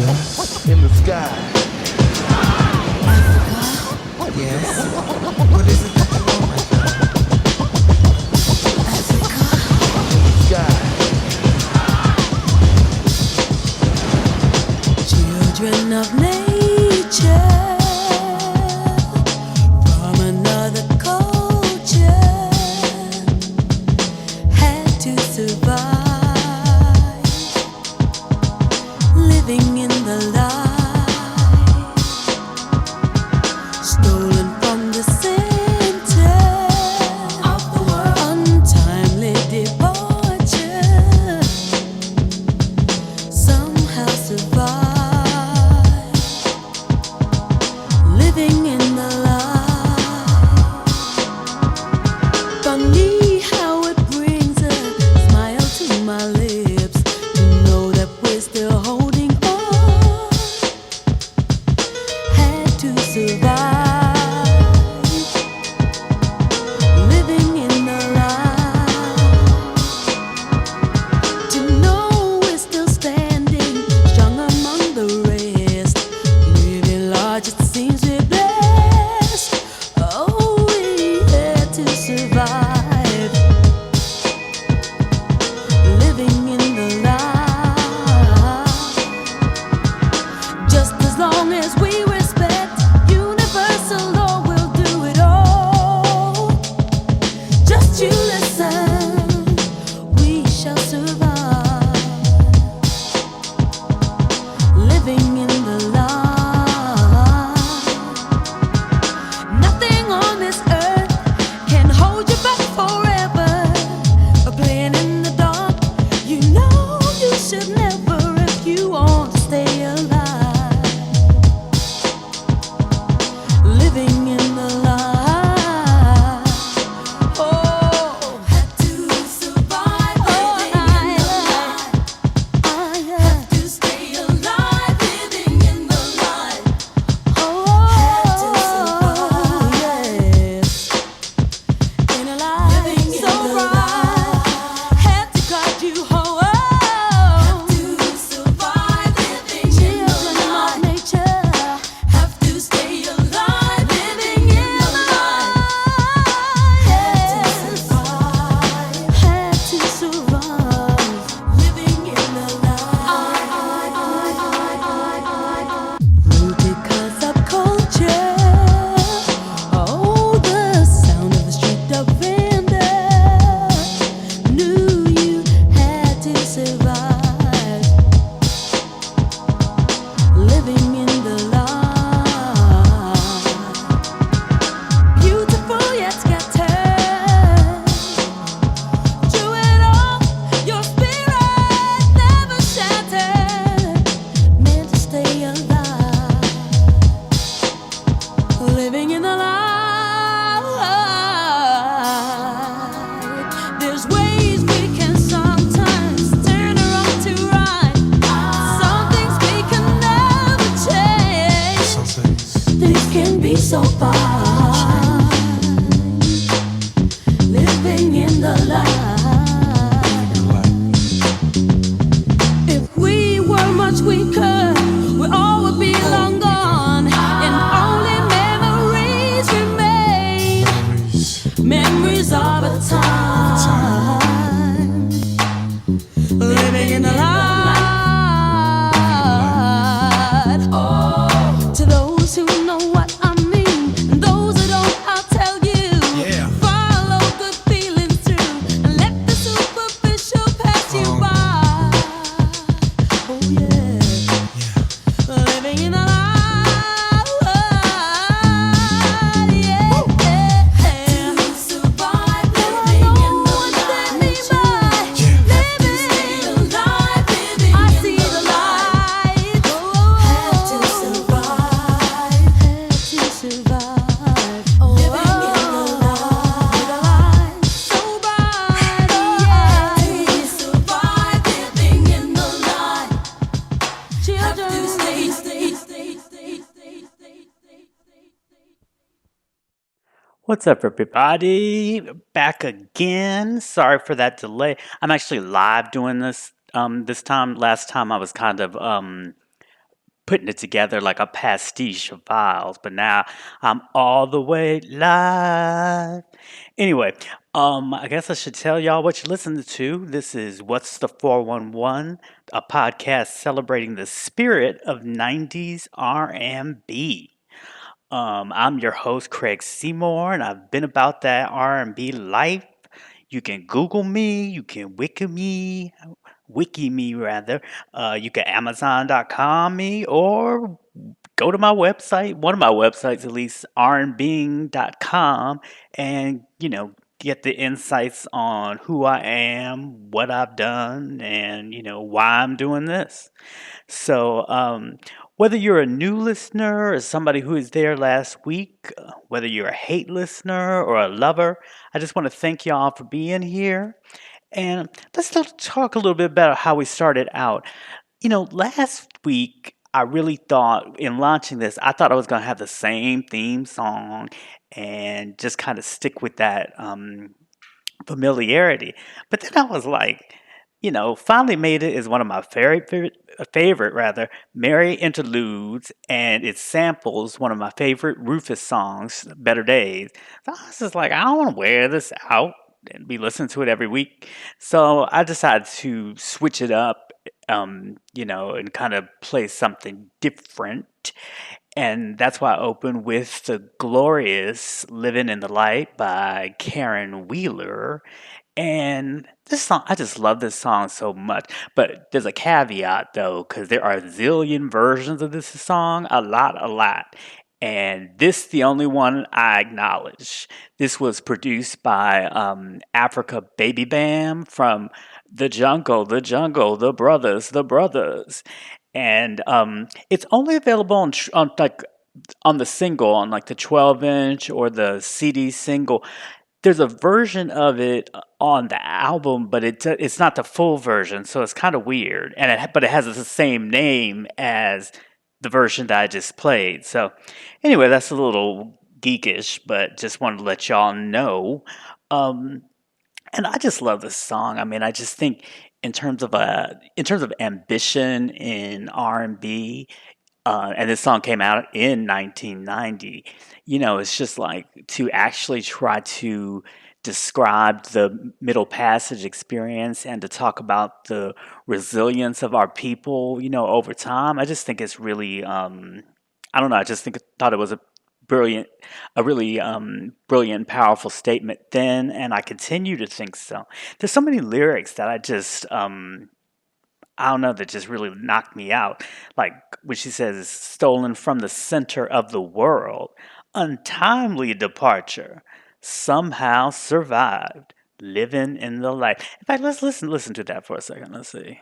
in the sky. Yes. What is it that you want, my child? Sky. Children of nature, from another culture, had to survive, living in the light, stolen from the center of the world, untimely departure, somehow survive. Living in the light. Funny how it brings a smile to my lips to know that we're still holding on. Had to survive. Living in the light. To know we're still standing strong among the rest. Living large, it seems we're blessed. Oh, we had to survive. Living in the light. Just as long as we respect universal law, we'll do it all. Just you listen, we shall survive. Living in the light. Nothing on this earth can hold you back forever. Playing in the dark, you know you should never if you want to stay alive. Living in the light. Oh, had to survive. Living in the light. I have to stay alive. Living in the light. Oh, had to survive. Yes. In a life so bright, had to guide you home. Have to survive, living in the light. Nature, have to stay alive, living in the light. Had to survive, living in the light. Rooted 'cause of culture. Oh, the sound of the street defender. Knew you had to survive. Living in the light. Beautiful yet scattered. Through it all, your spirit never shattered. Meant to stay alive. Living in the light. There's ways we can sometimes turn around to right. Some things we can never change. Things can be so fine. Living in the light. If we were much weaker, we all would be long gone, and only memories remain. Memories of a time living in the light. Oh, to those who know what I mean, and those who don't, I'll tell you. Follow good feelings through, and let the superficial pass you by. Oh yeah. Living in the light. Yeah. To survive, living in the light. Living alive, living I see the light. Had to survive. Had to survive. Living in the light. So bright. Had to survive, living in the light. Children, What's up, everybody? Back again. Sorry for that delay. I'm actually live doing this this time. Last time I was kind of putting it together like a pastiche of files, but now I'm all the way live. Anyway, I guess I should tell y'all what you're listening to. This is What's the 411, a podcast celebrating the spirit of 90s R&B. I'm your host, Craig Seymour, and I've been about that R&B life. You can Google me, you can wiki me rather. You can Amazon.com me or go to my website, one of my websites at least, rnbeing.com, and get the insights on who I am, what I've done, and why I'm doing this. So, whether you're a new listener or somebody who was there last week, whether you're a hate listener or a lover, I just want to thank y'all for being here. And let's talk a little bit about how we started out. Last week, I really thought in launching this, I thought I was going to have the same theme song and just kind of stick with that familiarity. But then I was like, Finally Made It is one of my favorite Merry interludes, and it samples one of my favorite Rufus songs, Better Days. So I was just like, I don't want to wear this out and be listening to it every week. So I decided to switch it up, and kind of play something different. And that's why I opened with the glorious Living in the Light by Karen Wheeler. And this song, I just love this song so much. But there's a caveat though, because there are a zillion versions of this song, a lot. And this the only one I acknowledge. This was produced by Africa Baby Bam from The Jungle, The Brothers. And it's only available on the single, on like the 12-inch or the CD single. There's a version of it on the album, but it's not the full version, so it's kind of weird. But it has the same name as the version that I just played. So anyway, that's a little geekish, but just wanted to let y'all know. And I just love this song. I mean, I just think in terms of ambition in R&B, and this song came out in 1990. It's just like to actually try to describe the Middle Passage experience and to talk about the resilience of our people, over time. I just think it's really, I don't know. I just thought it was a really brilliant, powerful statement then, and I continue to think so. There's so many lyrics that I just, I don't know, that just really knocked me out. Like when she says, stolen from the center of the world, untimely departure, somehow survived, living in the light. In fact, let's listen to that for a second. Let's see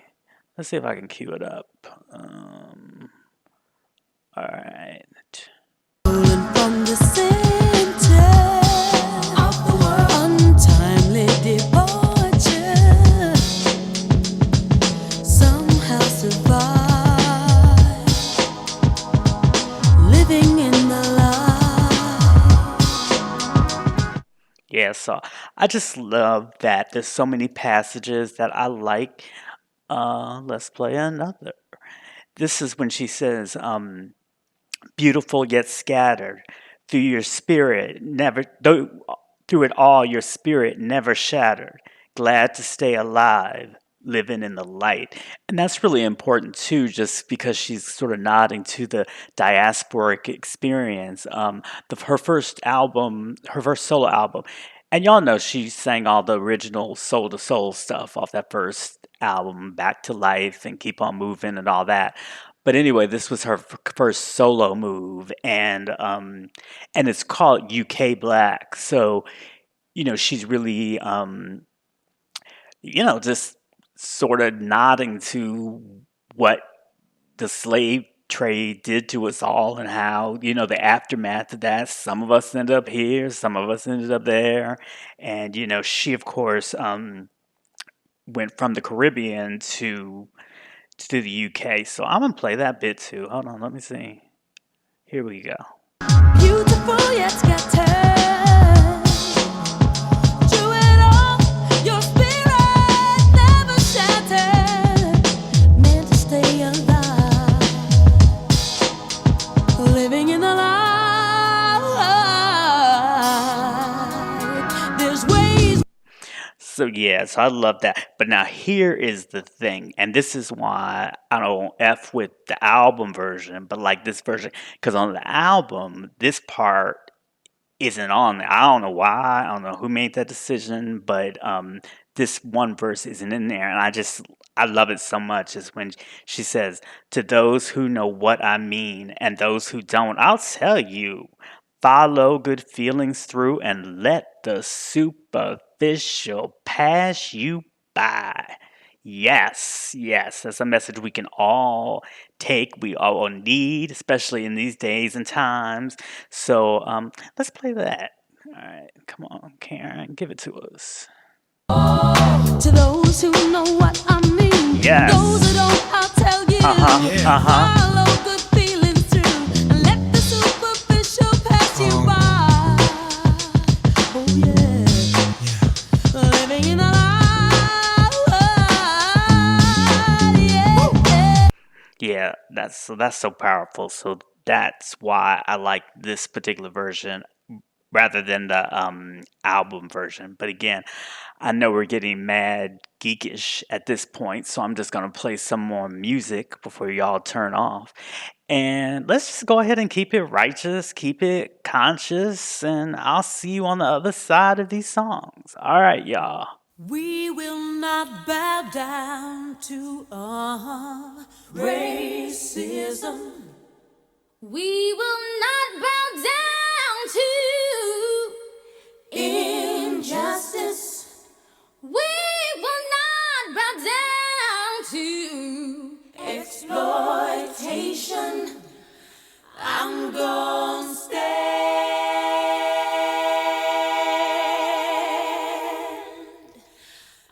if I can cue it up. All right. From the center of the world, untimely departure, somehow survive, living in the light. Yeah, so I just love that. There's so many passages that I like. Let's play another. This is when she says, beautiful yet scattered through your spirit, through it all, your spirit never shattered. Glad to stay alive, living in the light. And that's really important too, just because she's sort of nodding to the diasporic experience. Her first solo album, and y'all know she sang all the original Soul to Soul stuff off that first album, Back to Life and Keep on Moving and all that. But anyway, this was her first solo move, and it's called UK Black. So, she's really, just sort of nodding to what the slave trade did to us all, and how, the aftermath of that. Some of us ended up here, some of us ended up there, and she of course went from the Caribbean to the UK. So I'm gonna play that bit too. Hold on, let me see. Here we go. Beautiful yet scattered, through it all, your spirit never shattered, meant to stay alive, So yeah, so I love that. But now here is the thing, and this is why I don't F with the album version, but like this version, because on the album, this part isn't on there. I don't know why. I don't know who made that decision, but this one verse isn't in there, and I love it so much. Is when she says, "To those who know what I mean, and those who don't, I'll tell you." Follow good feelings through and let the superficial pass you by. Yes, yes, that's a message we can all take, we all need, especially in these days and times. So let's play that. All right, come on, Karen, give it to us. To those who know what I mean, Yes. those who don't, I'll tell you. Follow good feelings through and let the superficial pass you by. Oh yeah, living in a lie. Yeah. Yeah, that's so powerful. So that's why I like this particular version rather than the album version. But again, I know we're getting mad geekish at this point, so I'm just gonna play some more music before y'all turn off. And let's just go ahead and keep it righteous, keep it conscious, and I'll see you on the other side of these songs. All right, y'all. We will not bow down to racism. We will not bow down to injustice. We will not bow down to exploitation. I'm gonna stand.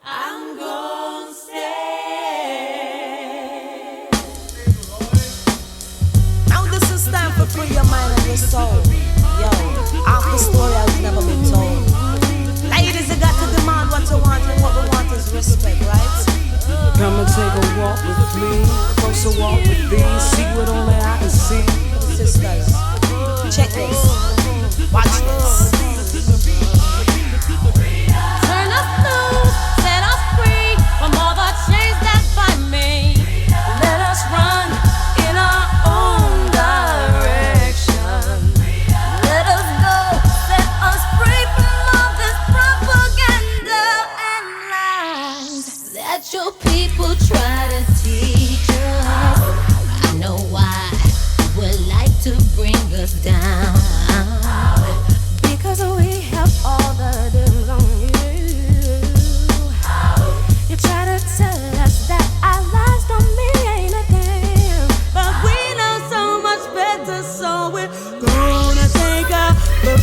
I'm gonna stand. Now this is time for free your mind and your soul. Yo, half the story has never been told. Ladies, you got to demand what you want, and what we want is respect, right? Come and take a walk with me, closer walk with thee, see what only I can see. Sisters, check this. Watch this. Turn us loose, set us free from all the chains that bind me. Let us run in our own direction. Let us go, set us free from all this propaganda and lies that your people try to teach us. I know why would like to bring us down. Because we have all the dibs on you. You try to tell us that our lives don't mean a damn, but we know so much better, so we're gonna take our freedom.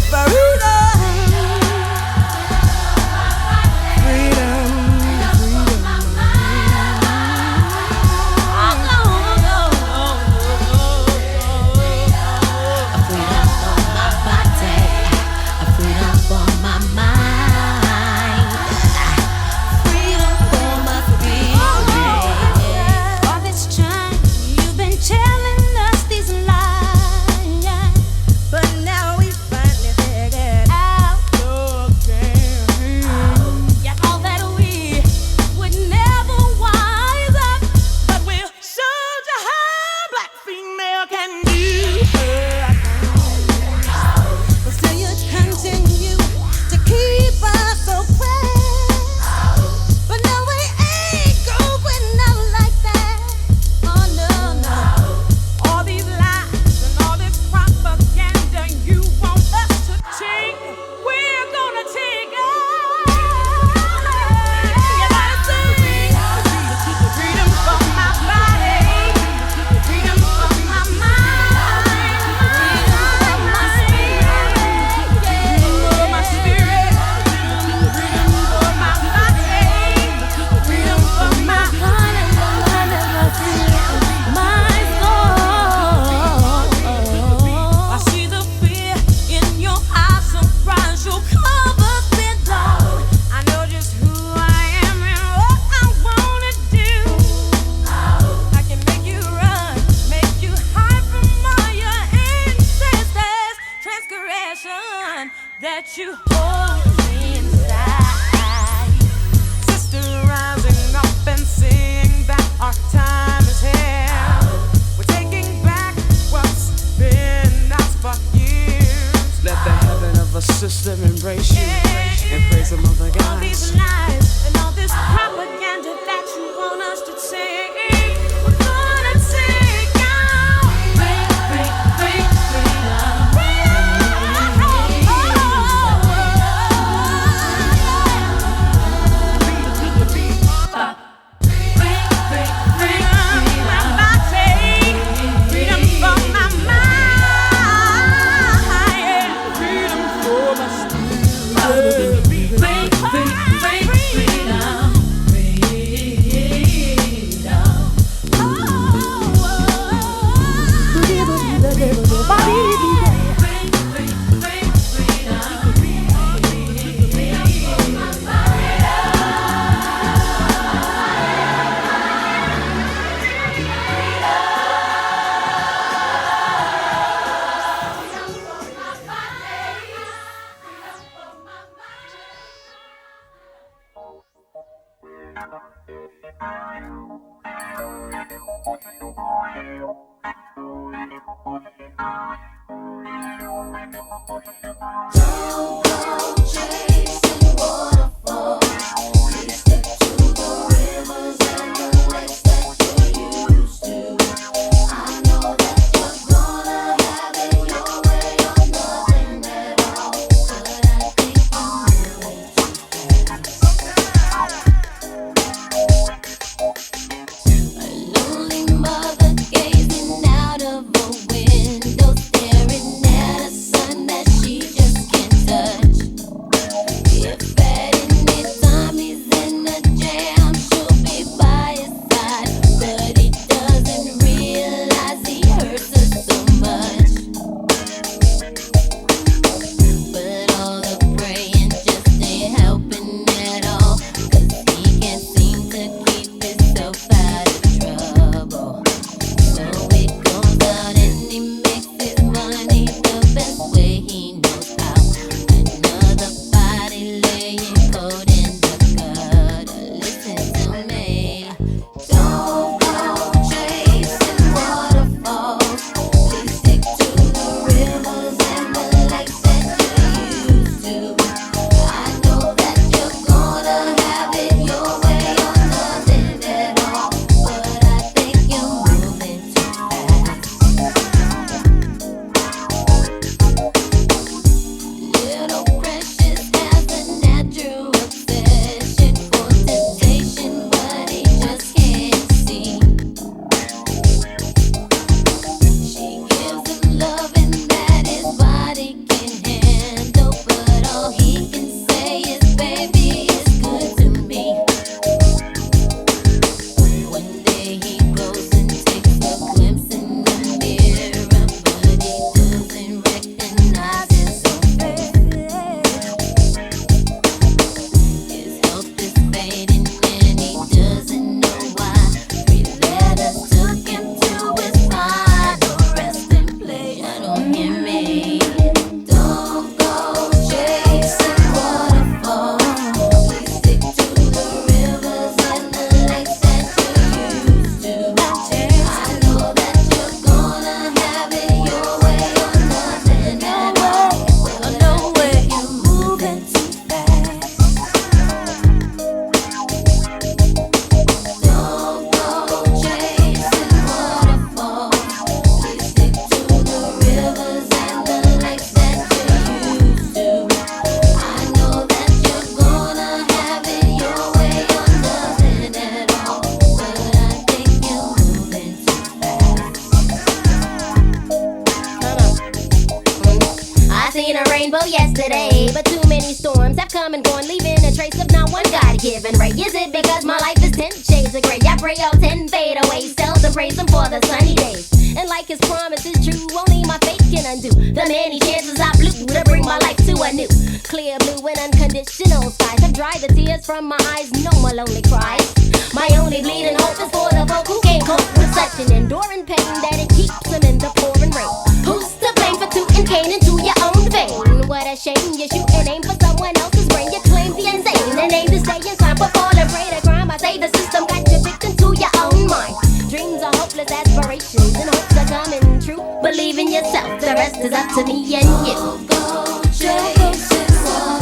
seen a rainbow yesterday, but too many storms have come and gone, leaving a trace of not one God-given ray. Is it because my life is 10 shades of gray? I pray all 10 fade away, seldom praise him for the sunny days. And like his promise is true, only my faith can undo the many chances I blew to bring my life to a new clear blue and unconditional skies have dried the tears from my eyes, no more lonely cries. My only bleeding hope is for the folk who can't cope with such an enduring pain that it keeps them in the pouring rain. Who's to blame for tooting Cain into your own vein? What a shame, you shoot and aim for someone else's brain. You claim the insane and aim to stay in time, but fall and prey to crime. I say the system got you victim to your own mind. Dreams are hopeless aspirations and hopes are coming true. Believe in yourself, the rest is up to me and you. Go, chase it,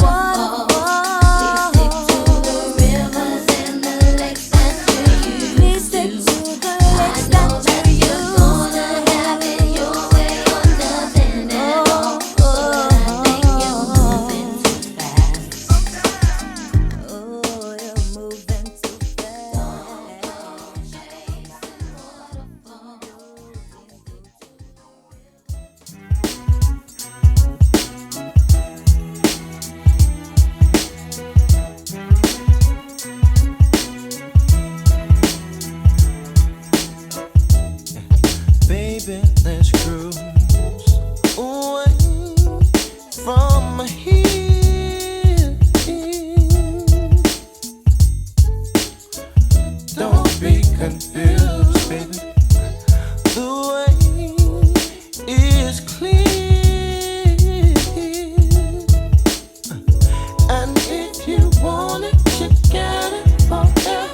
waterfall. Please stick to the rivers and the lakes that you used to. I know that you're gonna have it your way or nothing at all. But I think you're moving too fast. Oh, you're moving too fast. Baby, let's cruise away from here. Don't be confused, baby. The way is clear. And if you want it, you got it forever.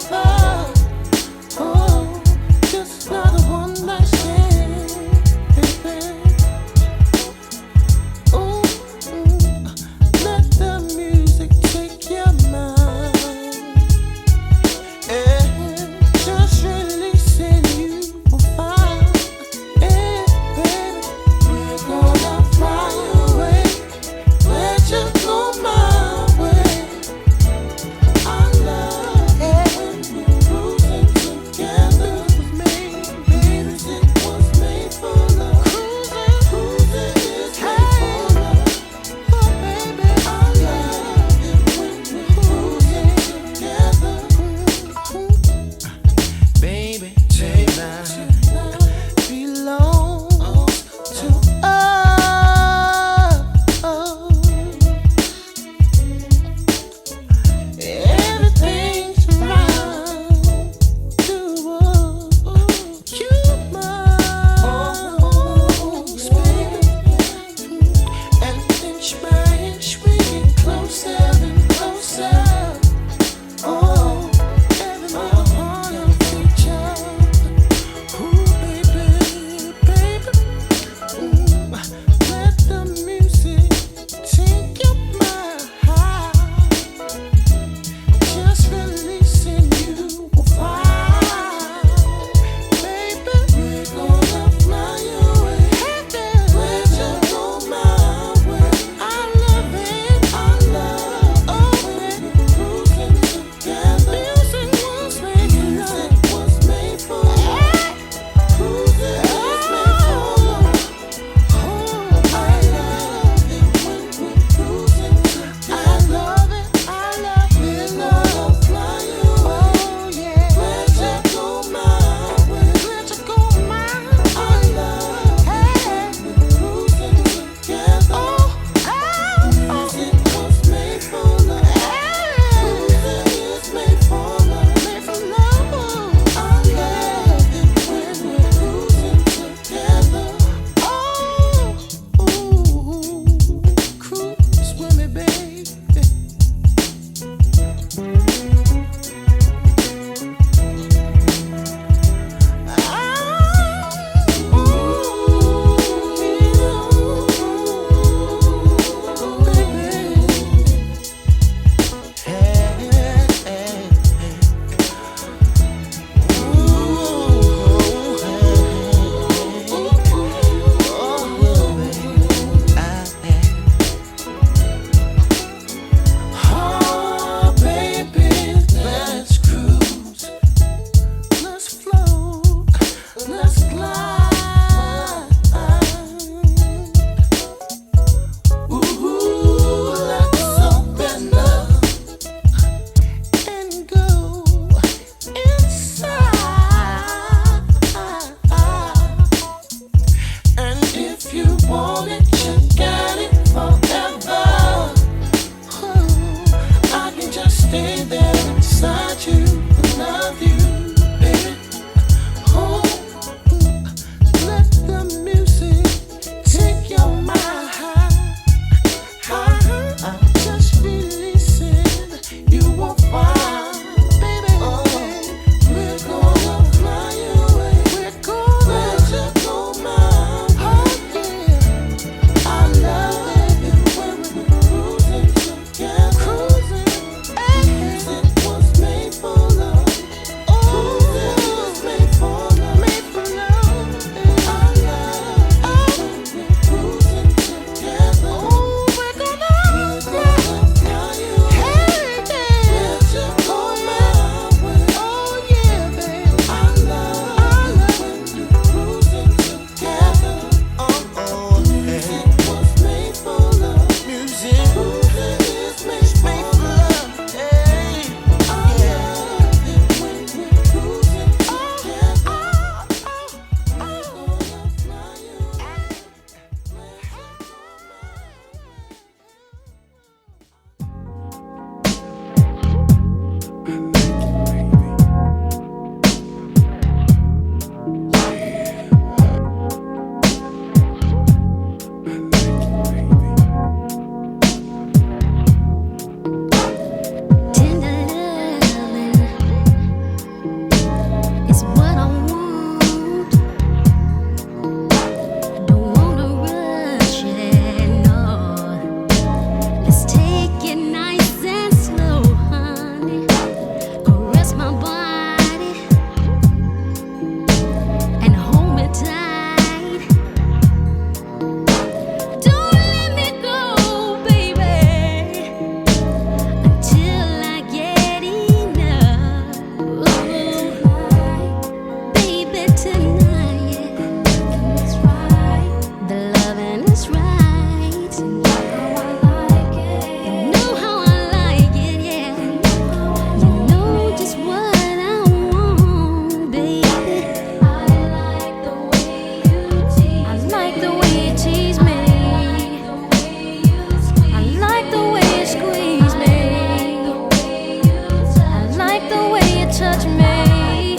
touch me.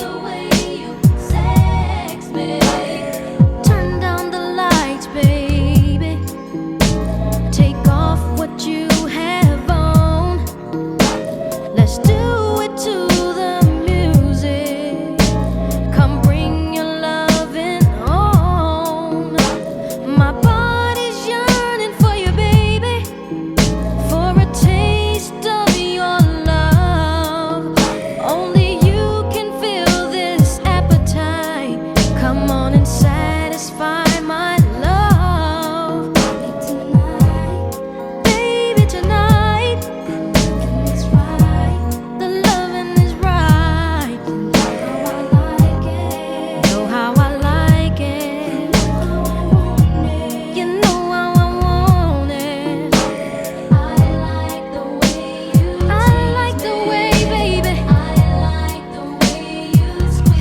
Turn down the lights, baby. Take off what you have on. Let's do it to the music. Come bring your loving on. My body's yearning for you, baby. For a taste of your love. Only you can fill this appetite. Come on and satisfy my love. Baby, tonight. The loving is right. Know how I like it. You know how I want it. I like the way, baby.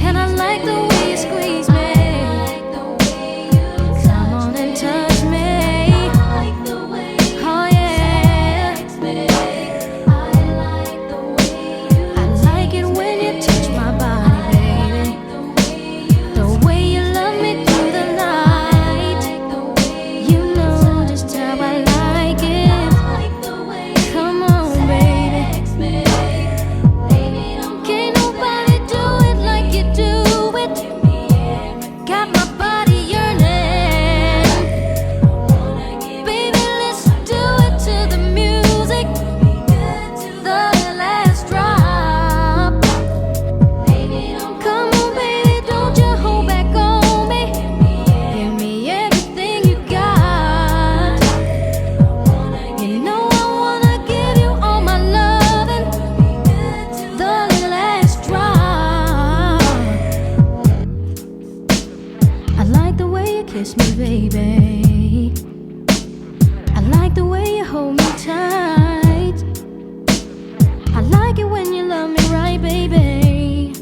And I like the way you squeeze me. Come on and touch me. Oh yeah. I like it when you touch my body, baby. The way you love me through the night. You know just how I like it. Come on, baby. Can't nobody do it like you do it. Got my body yearning. Baby, let's do it to the music. The last drop. Come on, baby, don't you hold back on me. Give me everything you got. You know I wanna give you all my loving. The last drop. I like the way you kiss me, baby. I like the way you hold me tight. I like it when you love me right, baby.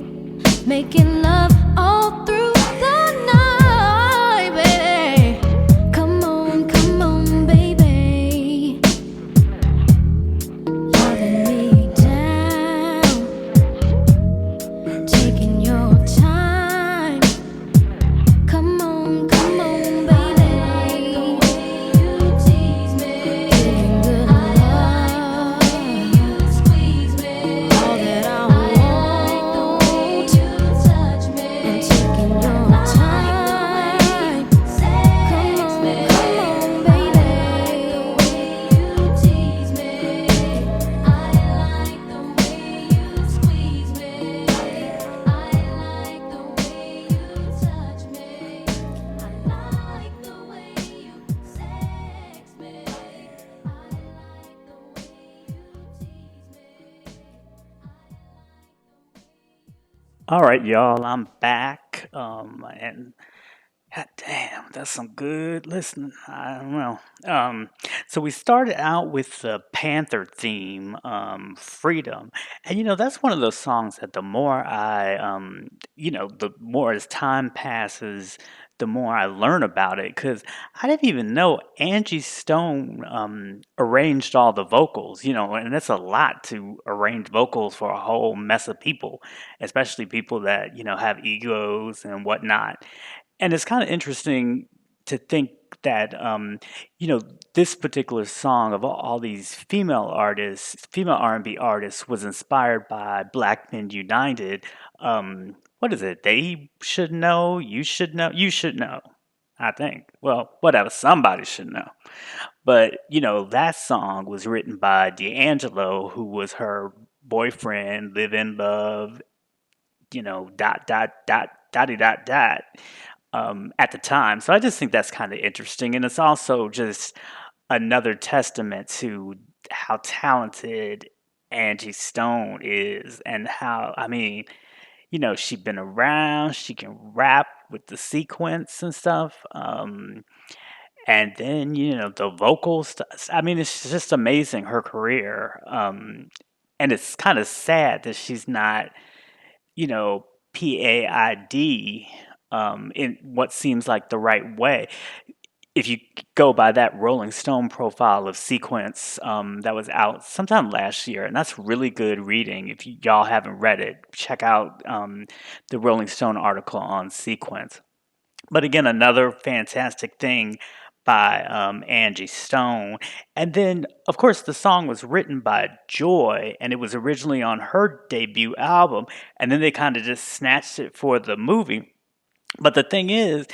Making love all through the night, baby. Come on, baby. Loving me down. Taking your time. Come on, baby. Getting good love. All that I want. And taking your time. Come on, baby. All right, y'all, I'm back. And god damn, that's some good listening. I don't know. So we started out with the Panther theme, Freedom. And that's one of those songs that the more the more as time passes, the more I learn about it. Because I didn't even know Angie Stone arranged all the vocals, and that's a lot to arrange vocals for a whole mess of people, especially people that, have egos and whatnot. And it's kind of interesting to think that, this particular song of all these female artists, female R&B artists, was inspired by Black Men United. What is it? They should know, you should know, you should know, I think. Well, whatever, somebody should know. But, that song was written by D'Angelo, who was her boyfriend, live in love, dot, dot, dot, dotty, dot, dot, at the time. So I just think that's kind of interesting. And it's also just another testament to how talented Angie Stone is and how, she's been around, she can rap with the sequence and stuff. And then, the vocals, it's just amazing, her career. And it's kind of sad that she's not, PAID in what seems like the right way. if you go by that Rolling Stone profile of Sequence, that was out sometime last year, and that's really good reading. If y'all haven't read it, check out the Rolling Stone article on Sequence. But again, another fantastic thing by Angie Stone. And then, of course, the song was written by Joy, and it was originally on her debut album. And then they kind of just snatched it for the movie. But the thing is,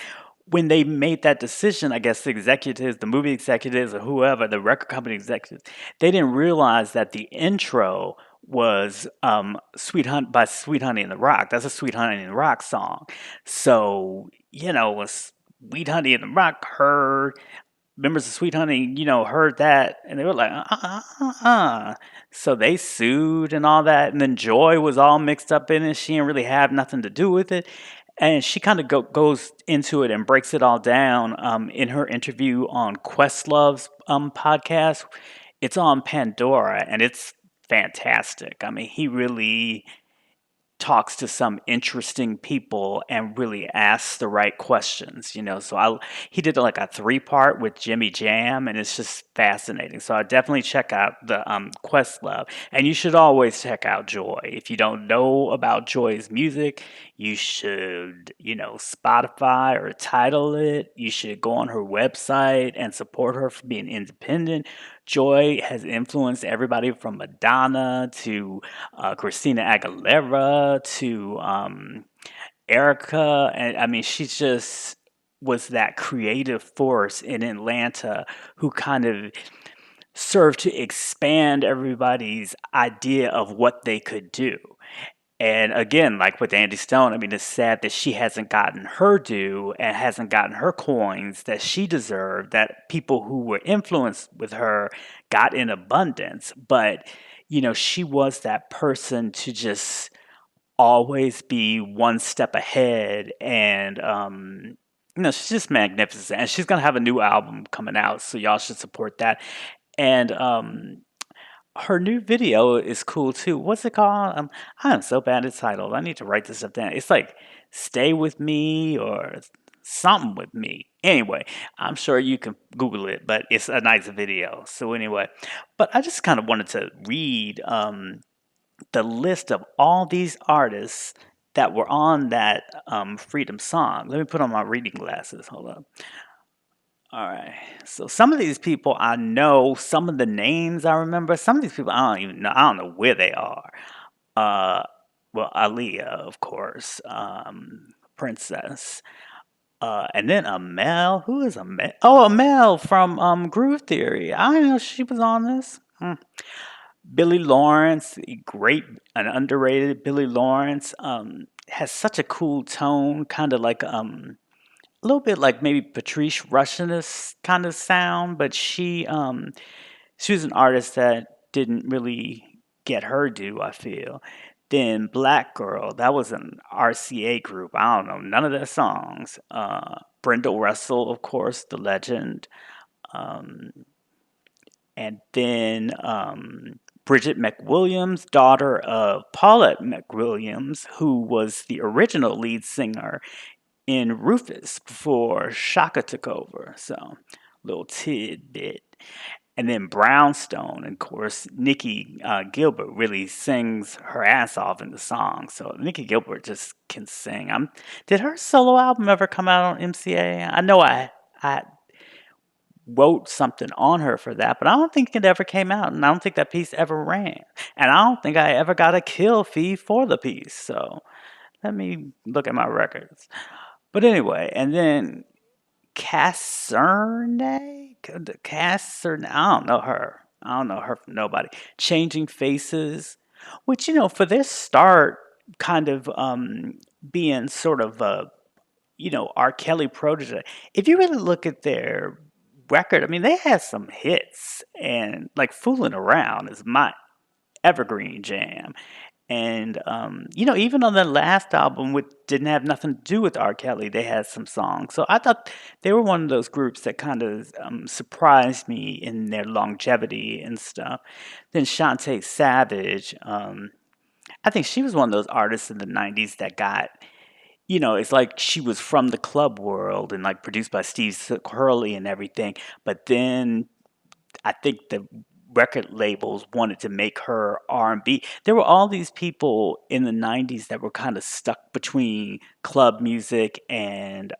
when they made that decision, I guess the executives, the movie executives, or whoever, the record company executives, they didn't realize that the intro was by Sweet Honey and the Rock. That's a Sweet Honey and the Rock song. So, when Sweet Honey and the Rock heard, members of Sweet Honey, heard that, and they were like, So they sued and all that, and then Joy was all mixed up in it. She didn't really have nothing to do with it. And she kind of goes into it and breaks it all down in her interview on Questlove's podcast. It's on Pandora, and it's fantastic. I mean, he really talks to some interesting people and really asks the right questions, So he did like a 3-part with Jimmy Jam, and it's just fascinating. So I definitely check out the Questlove, and you should always check out Joy. If you don't know about Joy's music, you should, Spotify or title it. You should go on her website and support her for being independent. Joy has influenced everybody from Madonna to Christina Aguilera to Erica. And I mean, she just was that creative force in Atlanta who kind of served to expand everybody's idea of what they could do. And again, like with Andy Stone, I mean, it's sad that she hasn't gotten her due and hasn't gotten her coins that she deserved, that people who were influenced with her got in abundance. But, she was that person to just always be one step ahead. And, she's just magnificent. And she's going to have a new album coming out, so y'all should support that. And, her new video is cool too. What's it called? I am so bad at titles. I need to write this stuff down. It's like Stay With Me or something with me. Anyway, I'm sure you can Google it, but it's a nice video. So anyway, but I just kind of wanted to read the list of all these artists that were on that Freedom song. Let me put on my reading glasses. Hold up. All right. So some of these people I know, some of the names I remember. Some of these people I don't even know. I don't know where they are. Well, Aaliyah, of course, Princess, and then Amel. Who is Amel? Oh, Amel from Groove Theory. I didn't know she was on this. Billy Lawrence, an underrated Billy Lawrence, has such a cool tone, kind of like a little bit like maybe Patrice Rushen's kind of sound, but she was an artist that didn't really get her due, I feel. Then Black Girl, that was an RCA group. I don't know none of their songs. Brenda Russell, of course, the legend. And then Bridget McWilliams, daughter of Paulette McWilliams, who was the original lead singer in Rufus before Shaka took over. So, little tidbit. And then Brownstone, and of course, Nikki Gilbert really sings her ass off in the song. So Nikki Gilbert just can sing. Did her solo album ever come out on MCA? I know I wrote something on her for that, but I don't think it ever came out, and I don't think that piece ever ran. And I don't think I ever got a kill fee for the piece. So let me look at my records. But anyway, and then Casserne, I don't know her. I don't know her from nobody. Changing Faces, which, for their start, kind of being sort of a, R. Kelly protege. If you really look at their record, I mean, they had some hits, and like Fooling Around is my evergreen jam. And, even on their last album, which didn't have nothing to do with R. Kelly, they had some songs. So I thought they were one of those groups that kind of surprised me in their longevity and stuff. Then Shantae Savage, I think she was one of those artists in the 90s that got it's like she was from the club world and like produced by Steve Hurley and everything. But then I think the record labels wanted to make her R&B. There were all these people in the 90s that were kind of stuck between club music and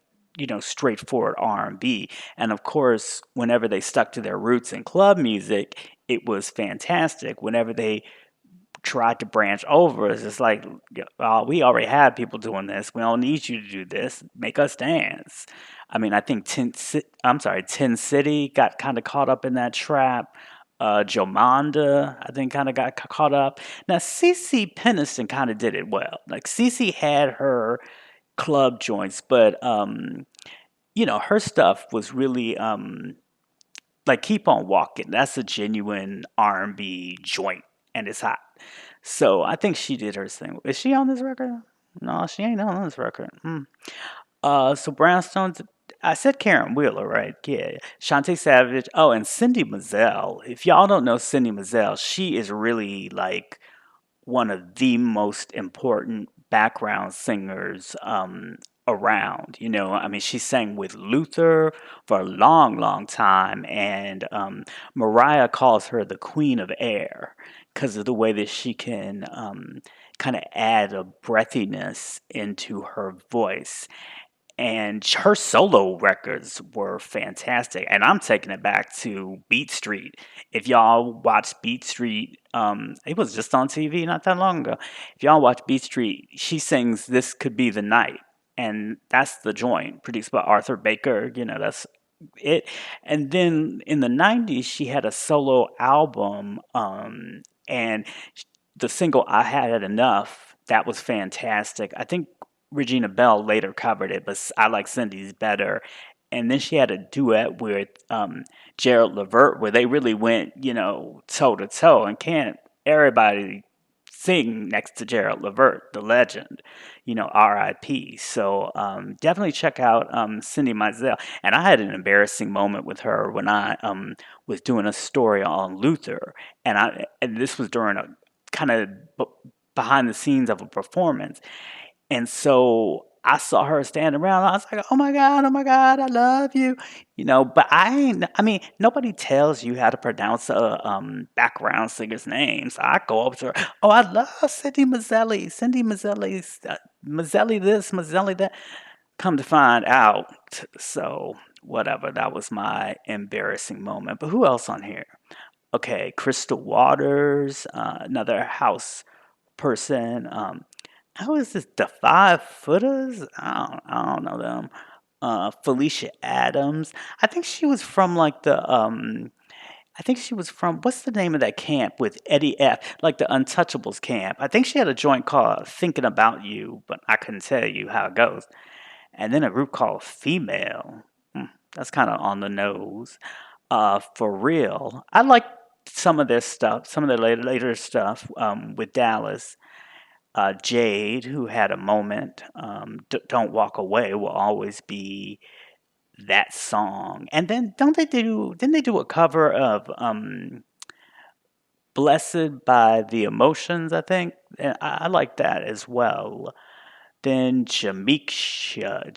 straightforward R&B. And of course, whenever they stuck to their roots in club music, it was fantastic. Whenever they tried to branch over, it's just like, we already have people doing this. We don't need you to do this. Make us dance. I mean, I think Tin City got kind of caught up in that trap. Jomanda, I think, kind of got caught up. Now, CeCe Peniston kind of did it well. Like, CeCe had her club joints, but her stuff was really like Keep On Walking. That's a genuine R&B joint, and it's hot. So I think she did her thing. Is she on this record? No, she ain't on this record. So Brownstones. I said Karen Wheeler, right? Yeah. Shantae Savage. Oh, and Cindy Mizelle. If y'all don't know Cindy Mizelle, she is really like one of the most important background singers around. I mean, she sang with Luther for a long, long time, and Mariah calls her the Queen of Air because of the way that she can kind of add a breathiness into her voice. And her solo records were fantastic. And I'm taking it back to Beat Street. If y'all watch Beat Street, it was just on TV not that long ago. If y'all watch Beat Street, she sings This Could Be the Night. And that's the joint produced by Arthur Baker. That's it. And then in the 90s, she had a solo album. And the single I Had Enough, that was fantastic. I think Regina Belle later covered it, but I like Cindy's better. And then she had a duet with Gerald Levert where they really went, toe to toe. And can't everybody sing next to Gerald Levert, the legend, R.I.P. So definitely check out Cindy Mizelle. And I had an embarrassing moment with her when I was doing a story on Luther, and this was during a kind of behind the scenes of a performance. And so I saw her standing around. I was like, oh my God, I love you. But I mean, nobody tells you how to pronounce a background singer's names. So I go up to her. Oh, I love Cindy Mazzelli. Cindy Mazzelli, Mazzelli this, Mazzelli that. Come to find out. So, whatever. That was my embarrassing moment. But who else on here? Okay, Crystal Waters, another house person. How is this? The Five Footers? I don't know them. Felicia Adams. I think she was from like the I think she was from what's the name of that camp with Eddie F. Like the Untouchables camp. I think she had a joint called Thinking About You, but I couldn't tell you how it goes. And then a group called Female. That's kind of on the nose. For real, I like some of their stuff, some of their later stuff with Dallas. Jade, who had a moment, "Don't Walk Away" will always be that song. And then didn't they do a cover of "Blessed by the Emotions"? I think, and I like that as well. Then Jamaica,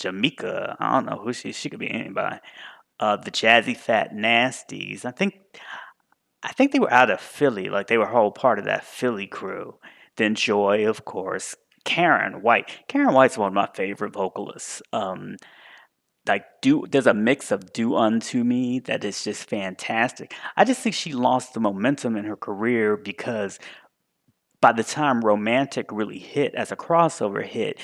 I don't know who she could be anybody. The Jazzy Fat Nasties. I think they were out of Philly, like they were a whole part of that Philly crew. Then Joy, of course. Karen White. Karen White's one of my favorite vocalists. There's a mix of Do Unto Me that is just fantastic. I just think she lost the momentum in her career because by the time Romantic really hit as a crossover hit,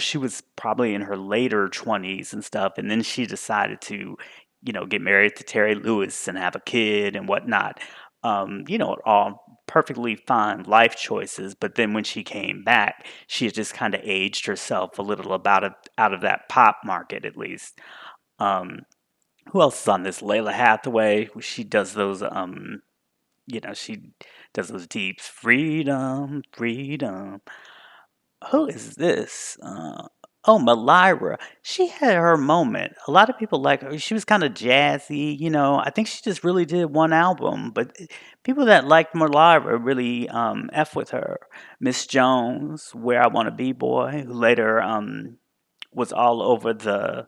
she was probably in her later 20s and stuff, and then she decided to, get married to Terry Lewis and have a kid and whatnot. All perfectly fine life choices, but then when she came back, she had just kind of aged herself a little out of that pop market at least. Um, who else is on this? Layla Hathaway. She does those she does those deeps. Freedom, freedom. Who is this? Oh, Malira. She had her moment. A lot of people like her. She was kind of jazzy, I think she just really did one album, but people that liked Malira really F with her. Miss Jones, Where I Want to Be Boy, who later was all over the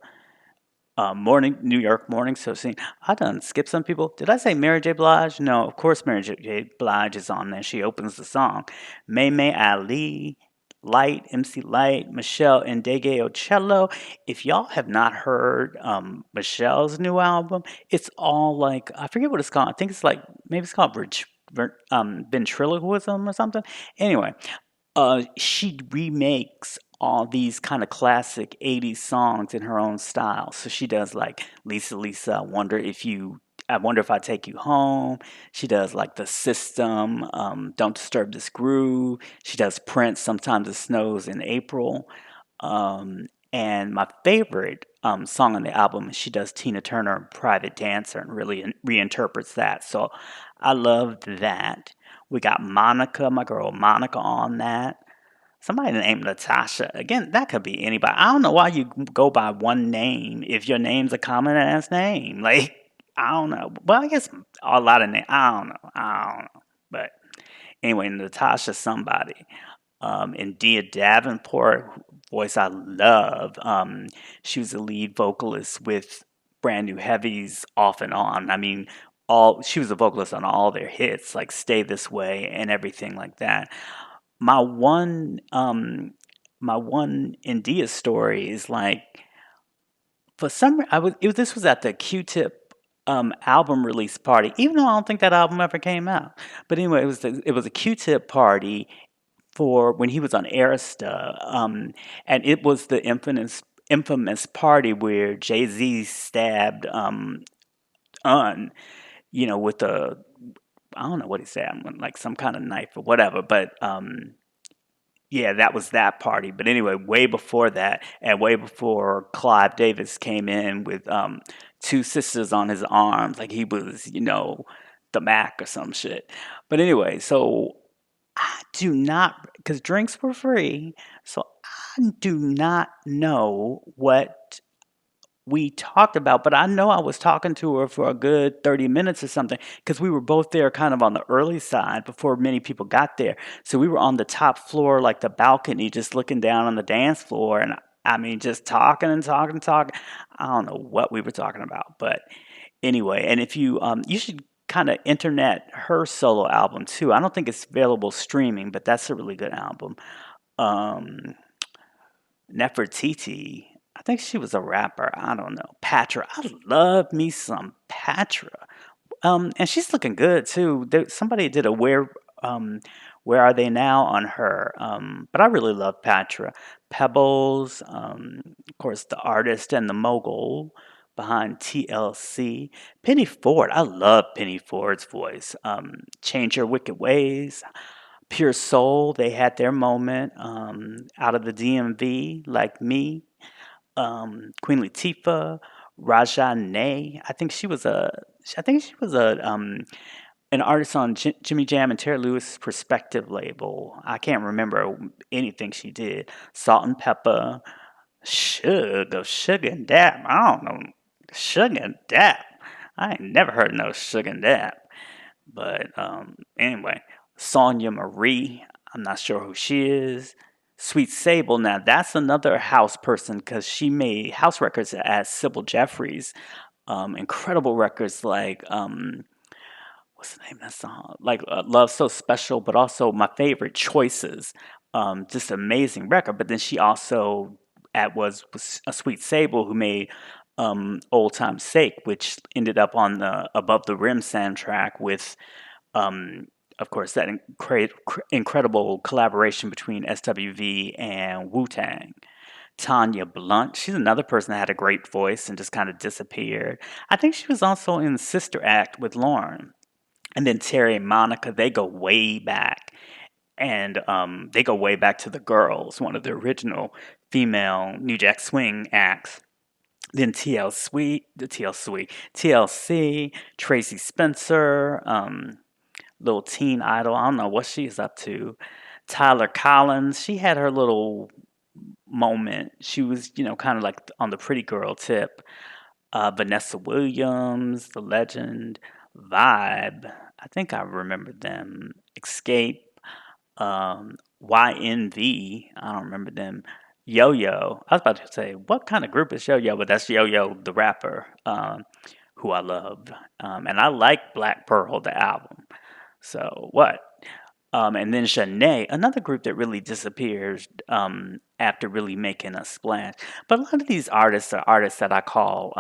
morning New York morning show scene. I done skipped some people. Did I say Mary J. Blige? No, of course Mary J. Blige is on there. She opens the song. May Ali, Light, MC Light, Michelle and Dege Ocello. If y'all have not heard Michelle's new album, it's all like, I forget what it's called. I think it's like, maybe it's called ventriloquism or something. Anyway, she remakes all these kind of classic 80s songs in her own style. So she does like Lisa Lisa, I wonder if I take you home. She does like The System, Don't Disturb This Groove. She does Prince, Sometimes It Snows in April. And my favorite song on the album, she does Tina Turner, Private Dancer, and really reinterprets that. So I loved that. We got Monica, my girl Monica, on that. Somebody named Natasha. Again, that could be anybody. I don't know why you go by one name if your name's a common ass name. Like, I don't know. Well, I guess a lot of names. I don't know. But anyway, Natasha somebody. And Dia Davenport, voice I love. She was the lead vocalist with Brand New Heavies off and on. I mean, she was a vocalist on all their hits, like Stay This Way and everything like that. My one India story is like, for some this was at the Q-Tip album release party, even though I don't think that album ever came out. But anyway, it was a Q-Tip party for when he was on Arista, and it was the infamous party where Jay-Z stabbed with a, I don't know what he said, like some kind of knife or whatever, but yeah, that was that party. But anyway, way before that, and way before Clive Davis came in with two sisters on his arms, like he was, the Mac or some shit. But anyway, so I do not, because drinks were free, so I do not know what we talked about, but I know I was talking to her for a good 30 minutes or something because we were both there kind of on the early side before many people got there. So we were on the top floor, like the balcony, just looking down on the dance floor. And I mean, just talking and talking and talking. I don't know what we were talking about, but anyway. And if you should kind of internet her solo album too. I don't think it's available streaming, but that's a really good album. Nefertiti, I think she was a rapper. I don't know. Patra. I love me some Patra. And she's looking good too. Somebody did a Where Are They Now on her. But I really love Patra. Pebbles, of course, the artist and the mogul behind TLC. Penny Ford. I love Penny Ford's voice. Change Your Wicked Ways. Pure Soul. They had their moment. Out of the DMV, Like Me. Queen Latifah, Raja Nay. I think she was an artist on Jimmy Jam and Terry Lewis' Perspective label. I can't remember anything she did. Salt and Pepper, Sugar and Dap. I don't know, Sugar and Dap. I ain't never heard no Sugar and Dap. But anyway, Sonia Marie. I'm not sure who she is. Sweet Sable, now that's another house person because she made house records at Sybil Jeffries. Incredible records like, what's the name of that song? Like Love So Special, but also my favorite, Choices. Just amazing record. But then she also was a Sweet Sable who made Old Time's Sake, which ended up on the Above the Rim soundtrack with of course, that incredible collaboration between SWV and Wu-Tang. Tanya Blunt, she's another person that had a great voice and just kind of disappeared. I think she was also in Sister Act with Lauren. And then Terry and Monica, they go way back. And they go way back to the Girls, one of the original female New Jack Swing acts. Then TLC, Tracy Spencer, little teen idol. I don't know what she's up to. Tyler Collins, she had her little moment. She was, kind of like on the pretty girl tip. Vanessa Williams, the legend. Vibe, I think I remember them. Escape, YNV, I don't remember them. Yo Yo. I was about to say, what kind of group is Yo Yo? But that's Yo Yo, the rapper, who I love. And I like Black Pearl, the album. So what? And then Shanae, another group that really disappears after really making a splash. But a lot of these artists are artists that I call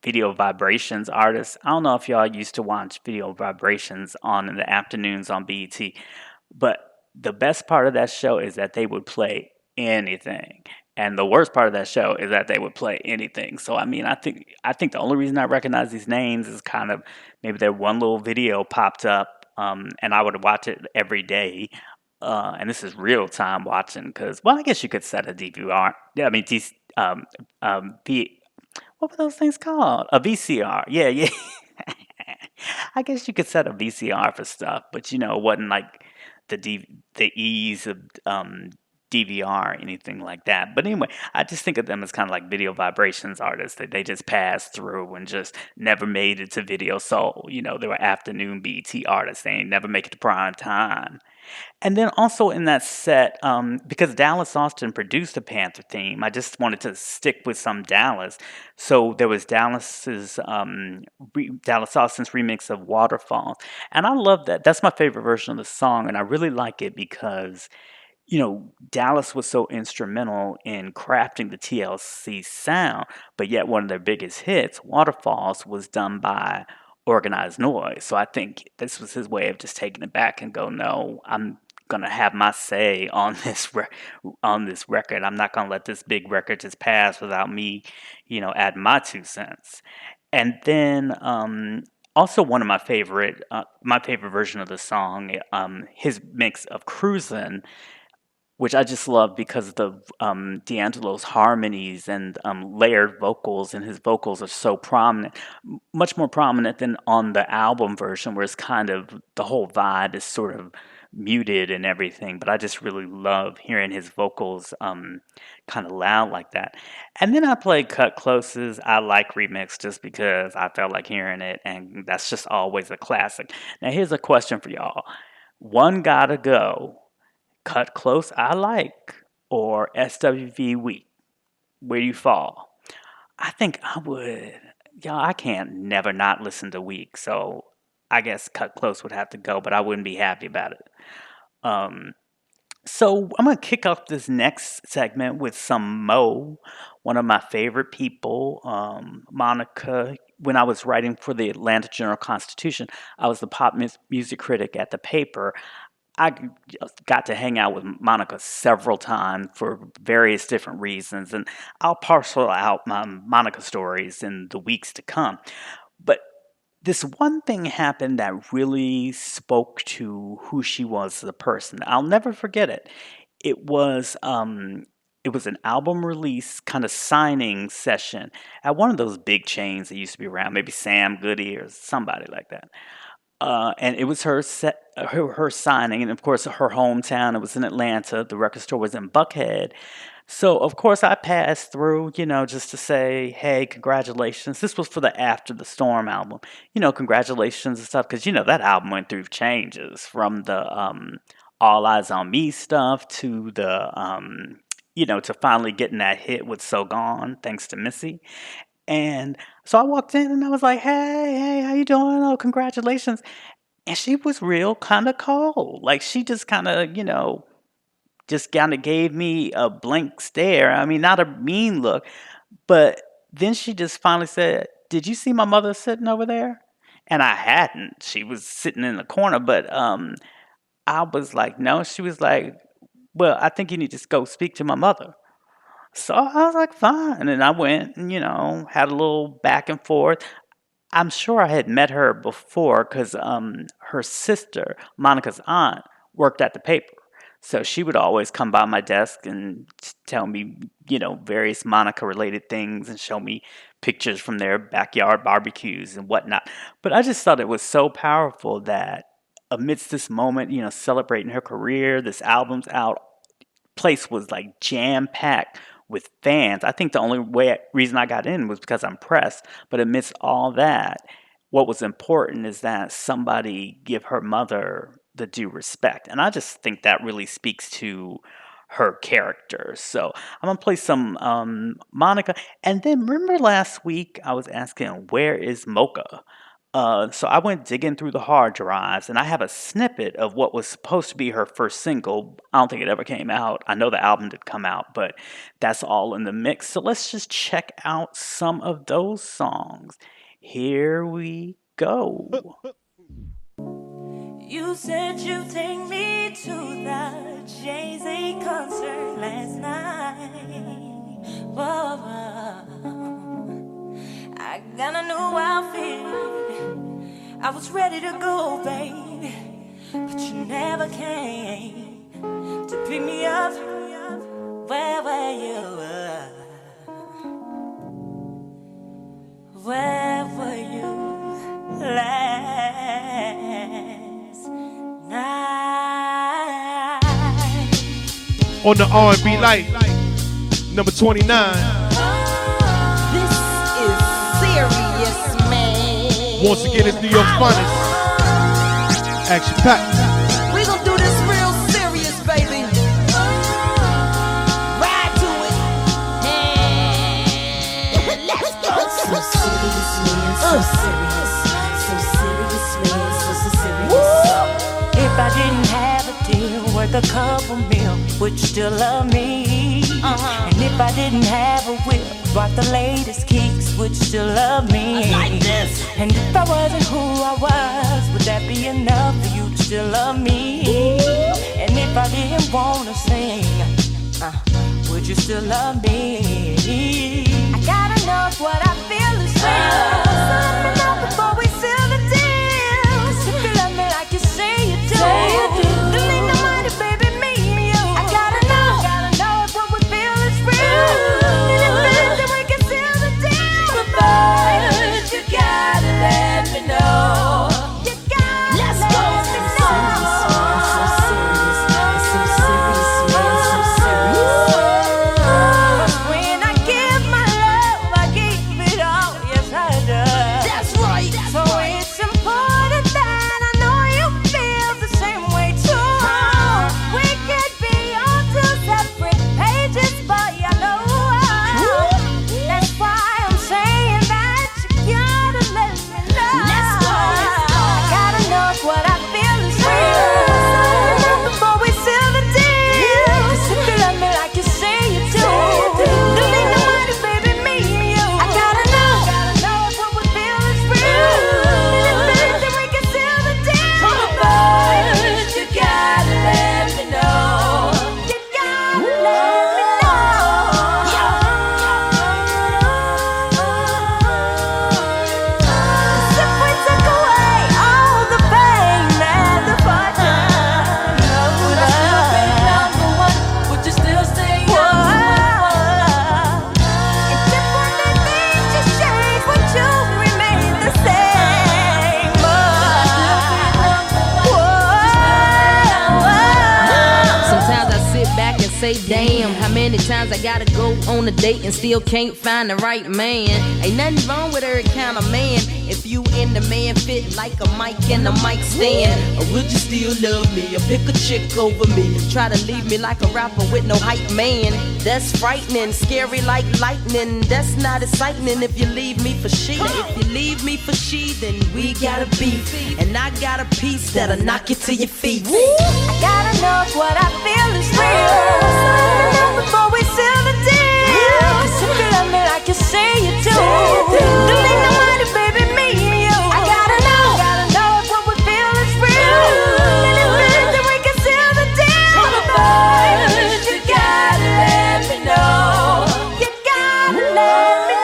video vibrations artists. I don't know if y'all used to watch video vibrations on in the afternoons on BET, but the best part of that show is that they would play anything. And the worst part of that show is that they would play anything. So I mean, I think the only reason I recognize these names is kind of maybe their one little video popped up, and I would watch it every day. And this is real time watching because, well, I guess you could set a DVR. Yeah, I mean, V, what were those things called? A VCR. Yeah, yeah. I guess you could set a VCR for stuff, but it wasn't like the ease of DVR or anything like that. But anyway, I just think of them as kind of like video vibrations artists that they just passed through and just never made it to Video Soul. They were afternoon BET artists. They ain't never make it to prime time. And then also in that set, because Dallas Austin produced the Panther theme, I just wanted to stick with some Dallas. So there was Dallas Austin's remix of Waterfall, and I love that. That's my favorite version of the song, and I really like it because Dallas was so instrumental in crafting the TLC sound, but yet one of their biggest hits, Waterfalls, was done by Organized Noise. So I think this was his way of just taking it back and go, no, I'm gonna have my say on on this record. I'm not gonna let this big record just pass without me, adding my 2 cents. And then also one of my favorite version of the song, his mix of Cruisin', which I just love because of the D'Angelo's harmonies and layered vocals, and his vocals are so prominent, much more prominent than on the album version, where it's kind of the whole vibe is sort of muted and everything. But I just really love hearing his vocals kind of loud like that. And then I played Cut Close's I Like remix just because I felt like hearing it, and that's just always a classic. Now, here's a question for y'all: One Gotta Go, Cut Close I Like, or SWV Week? Where do you fall? I think I would. Y'all, I can't never not listen to Week, so I guess Cut Close would have to go, but I wouldn't be happy about it. Um, so I'm gonna kick off this next segment with some Mo, one of my favorite people, Monica. When I was writing for the Atlanta Journal Constitution, I was the music critic at the paper. I got to hang out with Monica several times for various different reasons, and I'll parcel out my Monica stories in the weeks to come. But this one thing happened that really spoke to who she was as a person. I'll never forget it. It was it was an album release kind of signing session at one of those big chains that used to be around, maybe Sam Goody or somebody like that. And it was her signing, and of course her hometown. It was in Atlanta. The record store was in Buckhead. So of course I passed through, just to say, hey, congratulations. This was for the After the Storm album. Congratulations and stuff, because that album went through changes from the All Eyes on Me stuff to the to finally getting that hit with So Gone, thanks to Missy. And so I walked in and I was like, hey, how you doing? Oh, congratulations. And she was real kind of cold. Like she just kind of, just kind of gave me a blank stare. I mean, not a mean look, but then she just finally said, did you see my mother sitting over there? And I hadn't. She was sitting in the corner, but I was like, no. She was like, well, I think you need to go speak to my mother. So I was like, fine. And I went and, had a little back and forth. I'm sure I had met her before because her sister, Monica's aunt, worked at the paper. So she would always come by my desk and tell me, various Monica related things and show me pictures from their backyard barbecues and whatnot. But I just thought it was so powerful that amidst this moment, celebrating her career, this album's out, place was like jam packed with fans. I think the only reason I got in was because I'm pressed. But amidst all that, what was important is that somebody give her mother the due respect. And I just think that really speaks to her character. So I'm gonna play some Monica. And then remember last week I was asking where is Mocha? So I went digging through the hard drives and I have a snippet of what was supposed to be her first single. I don't think it ever came out. I know the album did come out, but that's all in the mix. So let's just check out some of those songs. Here we go. You said you'd take me to the Jay-Z concert last night. Whoa, I got a new outfit. I was ready to go, babe, but you never came to pick me up. Where were you? Where were you last night? On the R&B light, number 29. This is serious, man. Once again, it's New York's finest. Action packed. We gon' do this real serious, baby. Ride to it. And let's go. So serious, man, so serious. So serious, man, so serious. If I didn't have a deal worth a couple mil, would you still love me? And if I didn't have a whip, bought the latest kicks, would you still love me? Like this. And if I wasn't who I was, would that be enough for you to still love me? And if I didn't wanna sing, would you still love me? I gotta know what I feel is real. So let me know before we seal the deal. 'Cause if you love me like you say you do, don't need no money, baby, me and you. I gotta know if what we feel is real. And if it is, then we can seal the deal. But first, you gotta let me know. You gotta let me know. So serious, so serious, man, so serious. When I give my love, I give it all, yes I do. That's right. So it's important that I know you feel the same way too. We could be on two separate pages, but you know that's why I'm saying that you gotta let me know. Let's go. I gotta know what I feel is real. Before we seal the deal. 'Cause if you love me like you say you do, don't need no money, baby, me and you. I gotta know if what we feel is real. And if it is, then we can seal the deal. First, you gotta let me know. You gotta let me know. If we took away all the pain and the fortune, would I still be number one? Would you still stay number one? And if one day things just change, would you remain the same? Sometimes I sit back and say, damn, how many times I gotta go on a date and still can't find the right man. Ain't nothing wrong with every kind of man if you and the man fit like a mic and a mic stand. Or would you still love me or pick a chick over me? Try to leave me like a rapper with no hype man. That's frightening, scary like lightning. That's not exciting if you leave me for she. If you leave me for she, then we gotta beef. And I got a piece that'll knock you to your feet. I gotta know what I feel is real. Before we seal the deal. 'Cause if you love me like you say you do, don't need no money, baby, me and you. I gotta know if what we feel is real. And if it is, then we can seal the deal. First, you gotta let me know. You gotta let me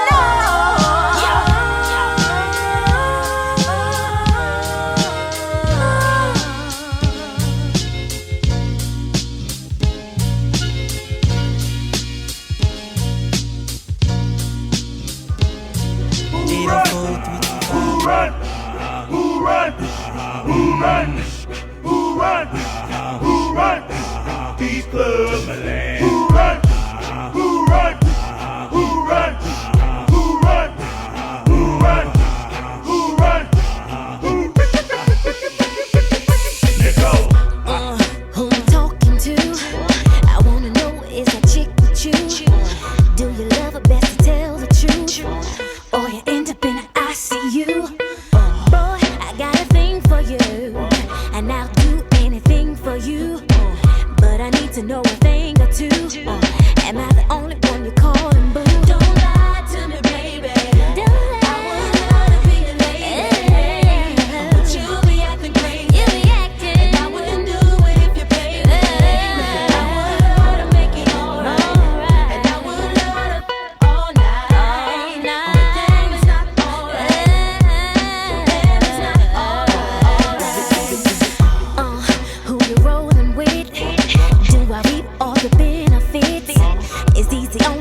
These clubs, my land. Who run? Who run? Who run? Who run? Who run? Who run? Who? Let's go. Who I'm talking to? I wanna know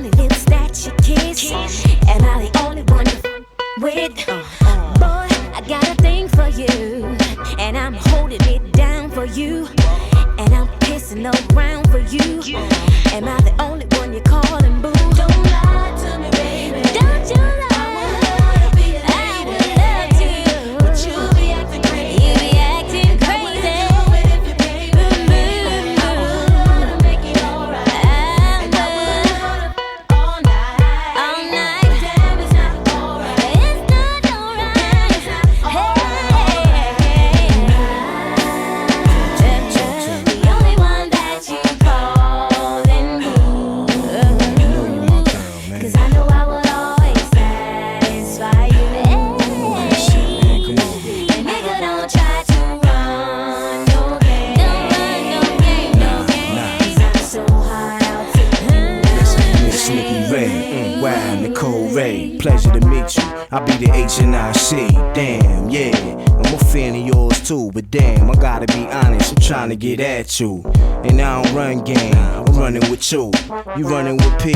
only lips that you kiss? Am I the only one you with? Boy, I got a thing for you, and I'm holding it down for you, and I'm pissing around for you. Am I the only one you're calling boo? Don't lie to me, baby. Don't you lie. Pleasure to meet you. I be the H&I-C. Damn, yeah. I'm a fan of yours too, but damn, I gotta be honest. I'm trying to get at you, and I don't run game. I'm running with you. You running with P?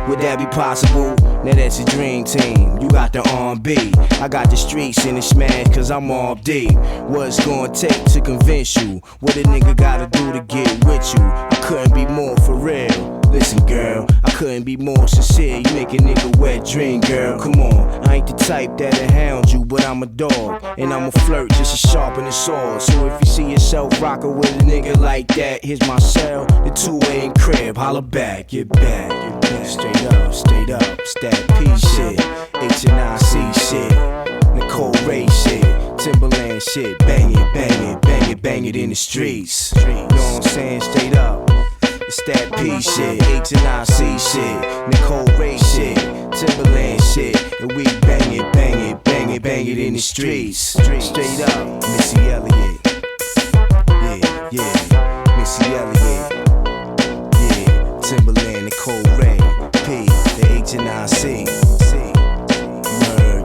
Would that be possible? Now that's a dream team. You got the R&B. I got the streets in the smash, cause I'm all deep. What's gonna take to convince you? What a nigga gotta do to get with you? I couldn't be more for real. Listen, girl, I couldn't be more sincere. You make a nigga wet dream, girl. Come on, I ain't the type that'll hound you, but I'm a dog, and I'm a flirt just as sharp as a sword. So if you see yourself rockin' with a nigga like that, here's my cell, the 2A in crib. Holla back, get back, get back. Straight up, it's that P shit, H&I-C shit, Nicole Ray shit, Timberland shit. Bang it in the streets. You know what I'm saying? Straight up. It's that P shit, H&I-C shit, Nicole Ray shit, Timberland shit, and we bang it in the streets. Straight up, Missy Elliott. Yeah, Missy Elliott. Yeah, Timberland, Nicole Ray, P, the H&I-C. You heard.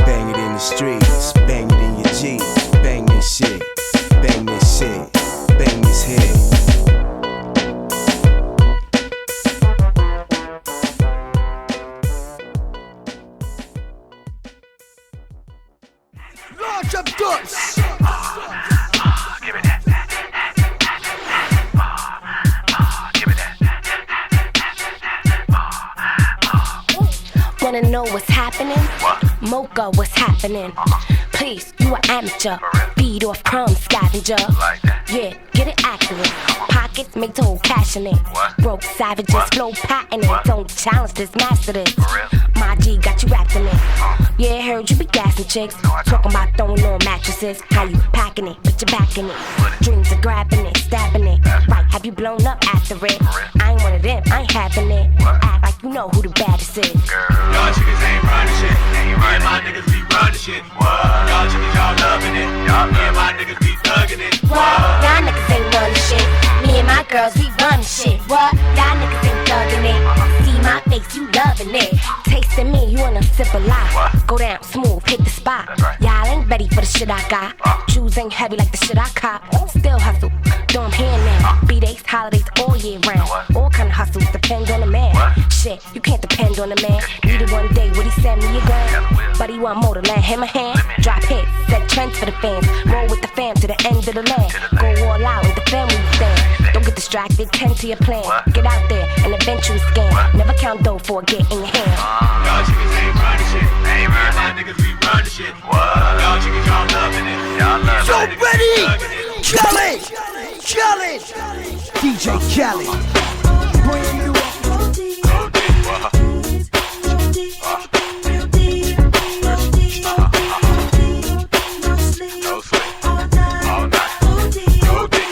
Bang it in the streets, bang it in your Jeep, bang this shit, bang this shit. Bang this head. Launch up guts. Give me that. Give me that. Wanna know what's happening? What? Mocha, what's happening? Please, you an amateur. Beat off crumb scavenger. Like that. Yeah, get it accurate. Pockets make total cash in it. What? Broke savages, What? flow patented. What? Don't challenge this, master this. For real? My G got you wrapped in it. Yeah, heard you be gassing chicks. Talking about throwing on mattresses. How you packing it, but you're back in it. Dreams of grabbing it, stabbing it. Right, have you blown up after it? I ain't one of them, I ain't having it. Act like you know who the baddest is. Y'all chickens ain't running shit. Ain't running. My niggas be running shit. What? Y'all chickens, y'all loving it. Me and my niggas be thugging it. What? Y'all niggas ain't running shit. Me and my girls, we running shit. What? Y'all niggas ain't thugging it. See my face, you loving it. Tasting me, you wanna sip a lot. What? Go down smooth, hit the spot. That's right. Y'all ain't ready for the shit I got. Shoes ain't heavy like the shit I cop. Still hustle, though I'm here now. B-days, holidays, all year round. What? All kind of hustles depend on the man. What? Shit, you can't depend on the man. Need it one day, would he send me a grand? But he want more to lend him a hand. Drop hits, set trends for the fans. Roll with the fam to the end of the land. Go all out and defend where you stand. Don't get distracted, tend to your plan. Get out there and eventually scan. Never count dough for a get in your hand. Y'all chickens ain't running shit. Ain't running. My niggas be running shit. What? Y'all chickens, y'all loving it. Y'all loving it. So ready, Kelly. DJ Kelly. Bringing you up. Go deep. No sleep. All night. Go deep. Go deep.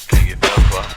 Can you feel what?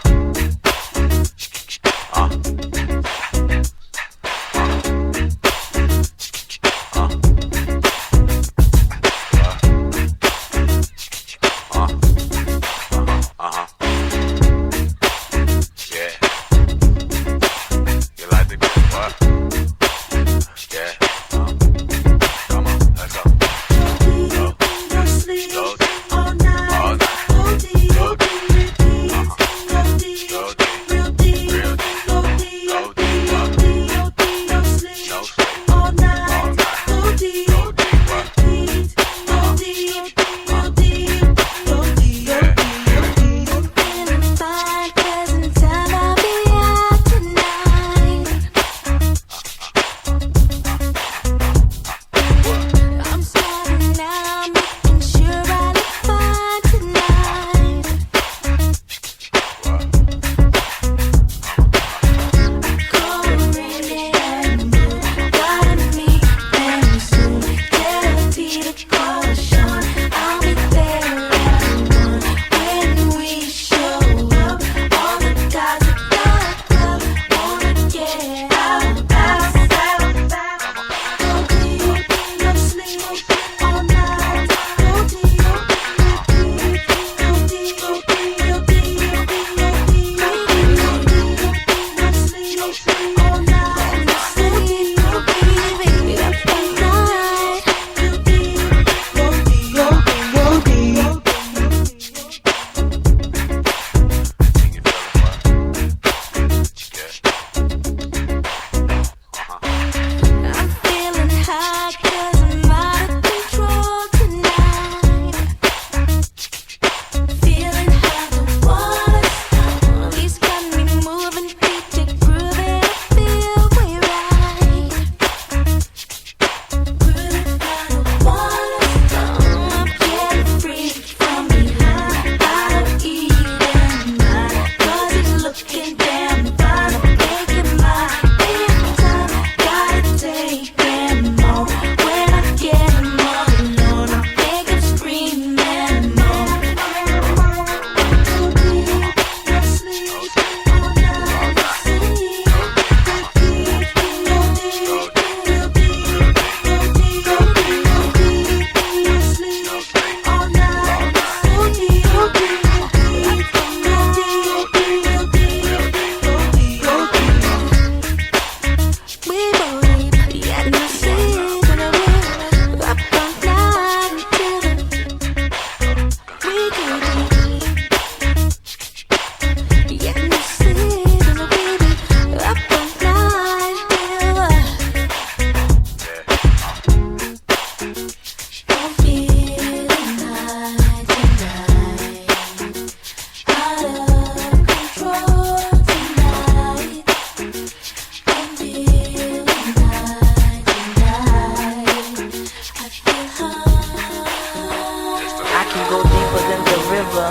I can go deeper than the river,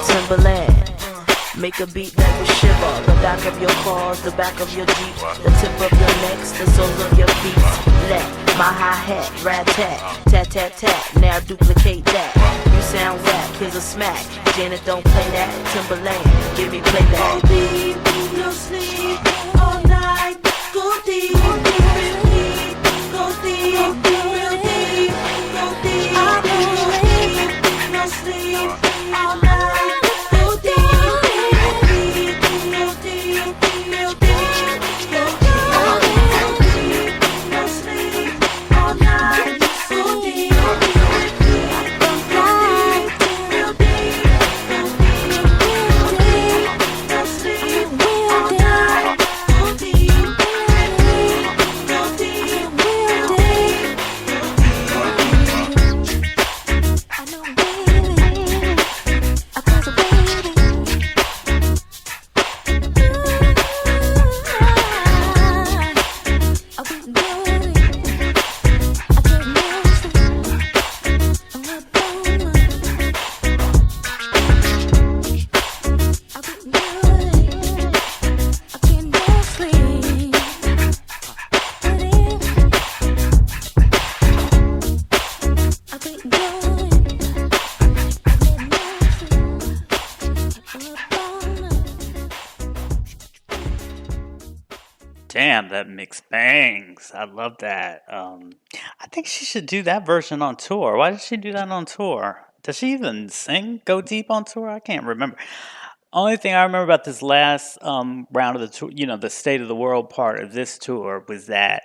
Timberland. Make a beat that will shiver. The back of your cars, the back of your Jeep, the tip of your necks, the soles of your feet. Let my hi-hat, rat-tat, tat-tat-tat. Now duplicate that. You sound whack, here's a smack. Janet, don't play that. Timberland, give me playback. Go deep, no sleep all night. Go deep, real deep. Go deep, real deep. Go deep, real deep. No sleep all night. Go deep, real deep, real deep. Go deep, no sleep all night. Go deep, real deep, real deep. No sleep all night. Go deep, go deep, real deep. I know, baby. I cause a baby. I was good. I can't miss it. I'm not done. I was good. I can't sleep. I was good. Damn, that mix bangs. I love that. I think she should do that version on tour. Why did she do that on tour? Does she even sing Go Deep on tour? I can't remember. Only thing I remember about this last round of the tour, the State of the World part of this tour, was that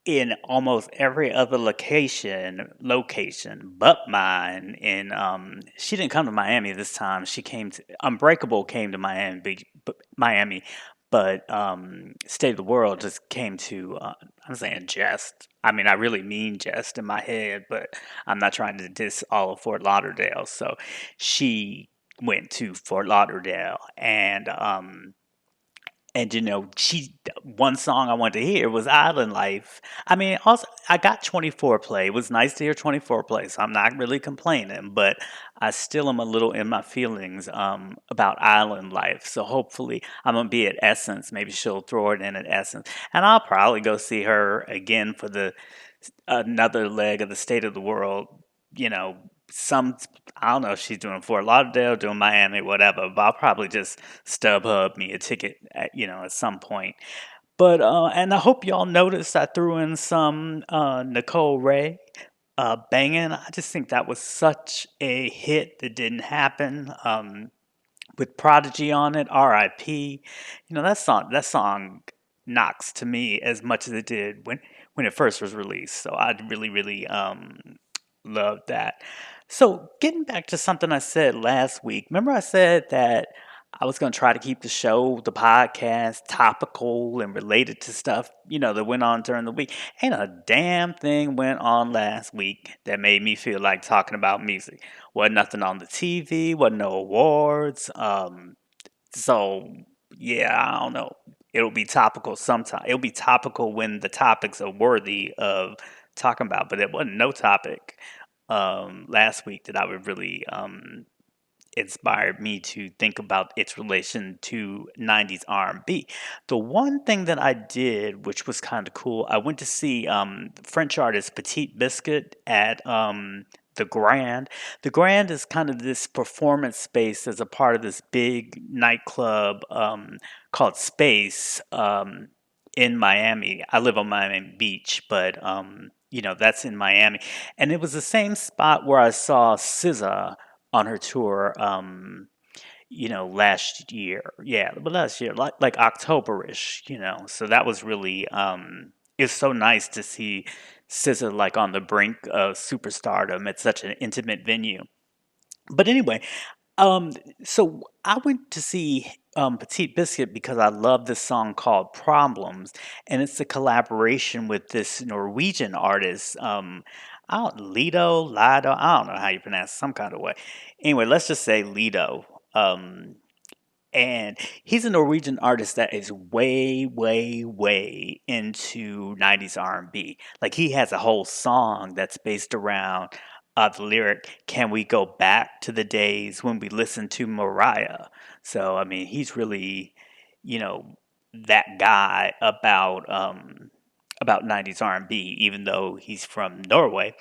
in almost every other location but mine, she didn't come to Miami this time. She came to Unbreakable came to Miami Miami, but State of the World just came to I'm saying Jest. I mean, I really mean Jest in my head, but I'm not trying to diss all of Fort Lauderdale. So she went to Fort Lauderdale, and she one song I wanted to hear was Island Life. I mean, also I got 24 play. It was nice to hear 24 play, so I'm not really complaining, but I still am a little in my feelings about Island Life. So hopefully I'm gonna be at Essence. Maybe she'll throw it in at Essence, and I'll probably go see her again for the another leg of the State of the World. Some I don't know if she's doing Fort Lauderdale, doing Miami, whatever. But I'll probably just StubHub me a ticket at some point. But and I hope y'all noticed I threw in some Nicole Ray banging. I just think that was such a hit that didn't happen. With Prodigy on it, R.I.P. That song knocks to me as much as it did when it first was released. So I really, really love that. So getting back to something I said last week, remember I said that I was going to try to keep the podcast topical and related to stuff, that went on during the week. Ain't a damn thing went on last week that made me feel like talking about music. Wasn't nothing on the TV, wasn't no awards. So yeah, I don't know. It'll be topical sometime. It'll be topical when the topics are worthy of talking about, but it wasn't no topic last week that I would really inspired me to think about its relation to 90s R&B. The one thing that I did, which was kind of cool, I went to see French artist Petit Biscuit at the Grand. The Grand is kind of this performance space as a part of this big nightclub called Space in Miami. I live on Miami Beach, but that's in Miami. And it was the same spot where I saw SZA on her tour, last year. Yeah, but last year, like October-ish, So that was really, it's so nice to see SZA like on the brink of superstardom at such an intimate venue. But anyway, so I went to see Petit Biscuit because I love this song called Problems, and it's a collaboration with this Norwegian artist, Lido, I don't know how you pronounce it, some kind of way. Anyway, let's just say Lido. And he's a Norwegian artist that is way, way, way into 90s R&B. Like he has a whole song that's based around the lyric, "Can we go back to the days when we listened to Mariah?" So I mean, he's really, you know, that guy about 90s R&B, even though he's from Norway.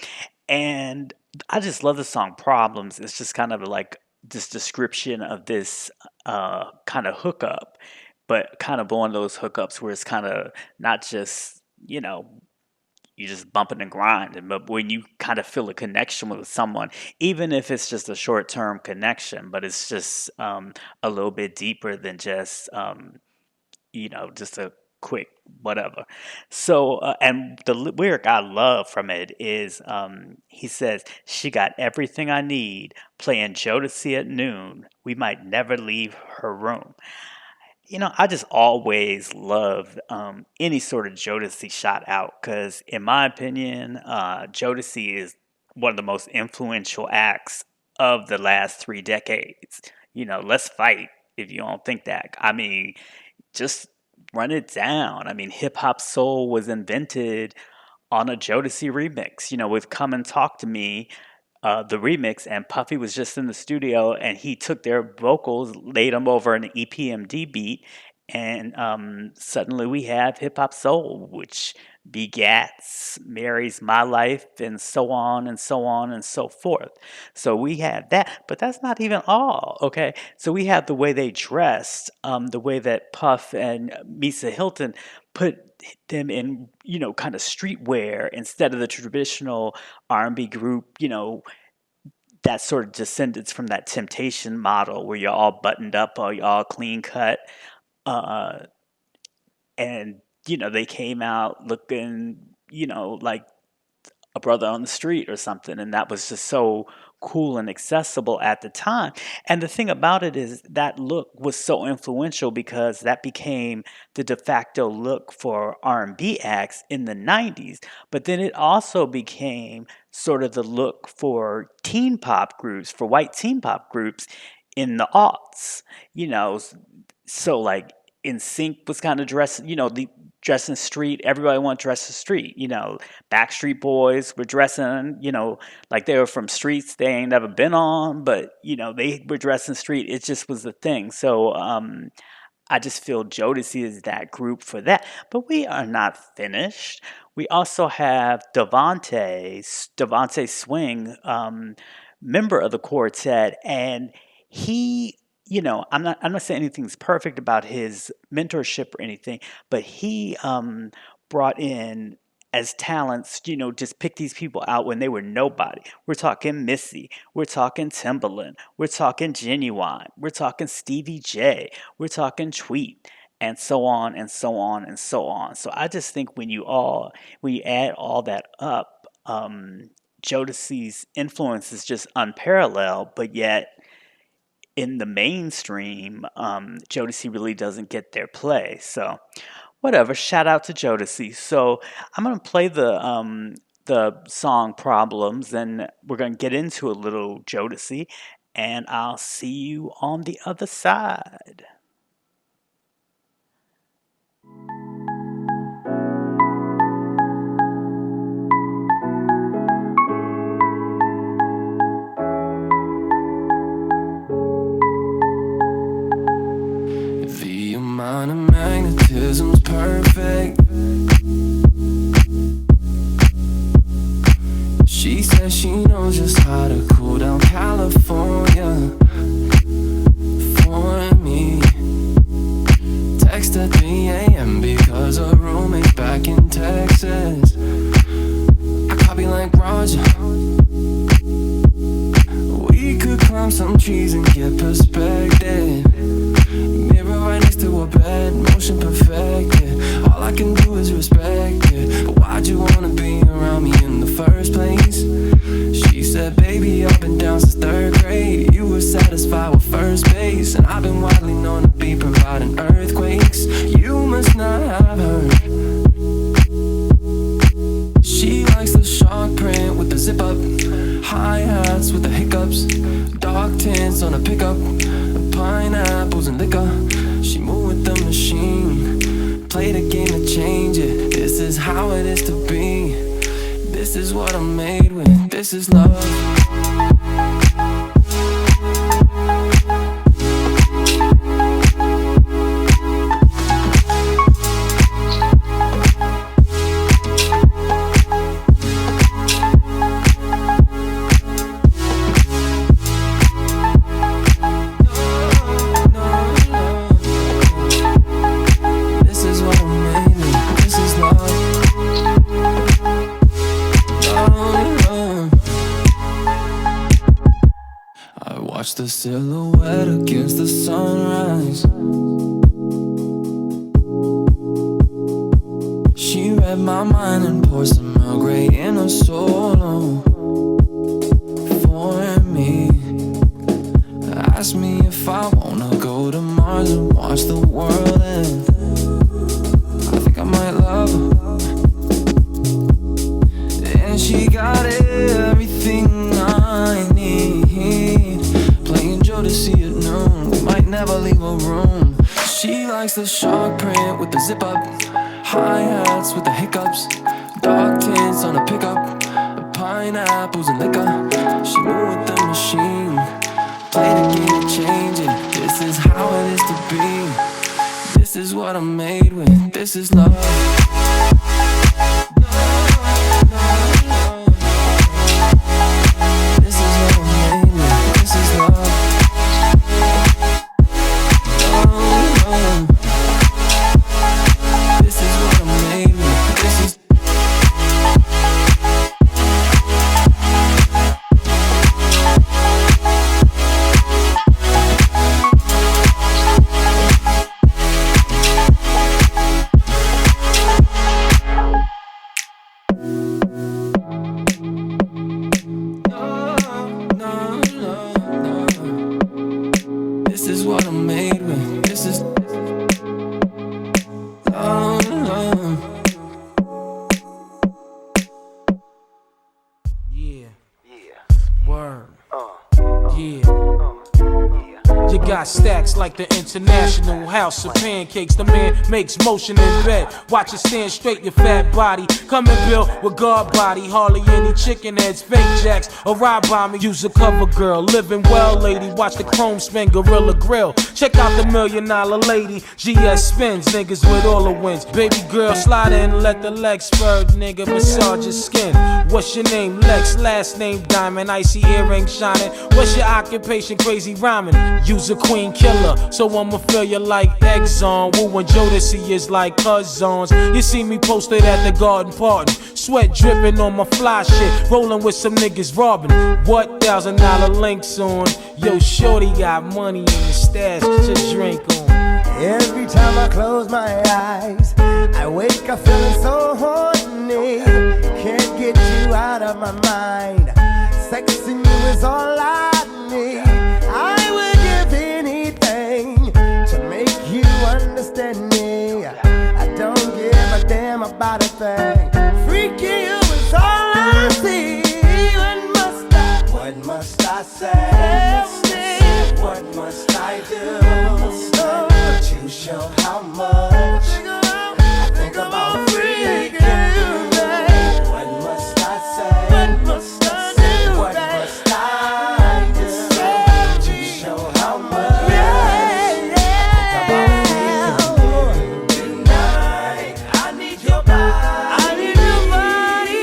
And I just love the song Problems. It's just kind of like this description of this kind of hookup, but kind of one of those hookups where it's kind of not just, you know, you just bumping and grinding, but when you kind of feel a connection with someone, even if it's just a short term connection, but it's just a little bit deeper than just, you know, just a quick whatever. So, and the lyric I love from it is he says, "She got everything I need, playing Jodeci at noon. We might never leave her room." You know, I just always loved any sort of Jodeci shot out because, in my opinion, Jodeci is one of the most influential acts of the last 3 decades. You know, let's fight if you don't think that. I mean, just run it down. I mean, hip hop soul was invented on a Jodeci remix, you know, with Come and Talk to Me, the remix, and Puffy was just in the studio and he took their vocals, laid them over an EPMD beat, and suddenly we have hip hop soul, which begats Mary's My Life, and so on and so on and so forth. So we have that, but that's not even all, okay? So we have the way they dressed, the way that Puff and Misa Hilton put them in, you know, kind of streetwear instead of the traditional R&B group, you know, that sort of descendants from that Temptation model where you're all buttoned up or you're all clean cut. And, you know, they came out looking, you know, like a brother on the street or something. And that was just so cool and accessible at the time. And the thing about it is that look was so influential because that became the de facto look for R&B acts in the 90s. But then it also became sort of the look for teen pop groups, for white teen pop groups in the aughts. You know, so like NSYNC was kind of dressed, you know, the dressing street. Everybody wanted to dress the street. You know, Backstreet Boys were dressing, you know, like they were from streets they ain't never been on, but, you know, they were dressing street. It just was the thing. So I just feel Jodeci is that group for that. But we are not finished. We also have Devontae Swing, member of the quartet, and he, you know, I'm not saying anything's perfect about his mentorship or anything, but he brought in as talents, you know, just pick these people out when they were nobody. We're talking Missy, we're talking Timbaland, we're talking Genuine, we're talking Stevie J, we're talking Tweet, and so on and so on and so on. So I just think when you add all that up, Jodeci's influence is just unparalleled, but yet in the mainstream, Jodeci really doesn't get their play. So whatever, shout out to Jodeci. So I'm going to play the song Problems, and we're going to get into a little Jodeci, and I'll see you on the other side. The amount of magnetism's perfect. She says she knows just how to cool down California for me. Text at 3 a.m. because her roommate's back in Texas. I copy like Roger. We could climb some trees and get perspective. Mirror right next to her bed, motion perfected. All I can do is respect it. But why'd you wanna be around me in the first place? She said, baby, I've been down since 3rd grade. You were satisfied with first base, and I've been widely known to be providing earthquakes. You must not have heard. She likes the shark print with the zip up, hi-hats with the hiccups, dark tints on a pickup, pineapples and liquor. She moved with the machine, play the game to change it. This is how it is to be. This is what I'm made with. this is love. Watch the silhouette against the sunrise. She read my mind and poured some Earl Grey in a solo for me. Asked me if I wanna go to Mars and watch the world end. I think I might love her. And she got everything I need. Playing Jodeci at noon, we might never leave a room. She likes the shark print with the zip up, hi-hats with the hiccups, dark tints on a pickup, pineapples and liquor. She moved with the machine, play the game and change it. This is how it is to be. This is what I'm made with. This is love. Stacks like the International House of Pancakes. The man makes motion in bed. Watch it stand straight, your fat body. Coming built with guard body. Hardly any chicken heads, fake jacks, or ride by me. Use a cover girl, living well, lady. Watch the chrome spin, Gorilla Grill. Check out the $1 Million Lady. GS spins, niggas with all the wins. Baby girl, slide in, let the legs spur, nigga. Massage your skin. What's your name? Lex, last name Diamond. Icy earring shining. What's your occupation? Crazy rhyming. Use a queen killer, so I'ma feel you like Exxon. Woo and Jodeci is like cousins. You see me posted at the garden party, sweat dripping on my fly shit, rolling with some niggas robbing. What $1,000 links on? Yo, shorty got money in the stash, get your drink on. Every time I close my eyes, I wake up feeling so horny. Can't get you out of my mind. Sexing you is all I need. I would give anything to make you understand me. I don't give a damn about a thing. Freaking you is all I see. What must I say? What must I do? To show how much I think about freaking you. What must I say? What must I do? What must I do to show how much I think about freaking you? Tonight I need your body. I need your body.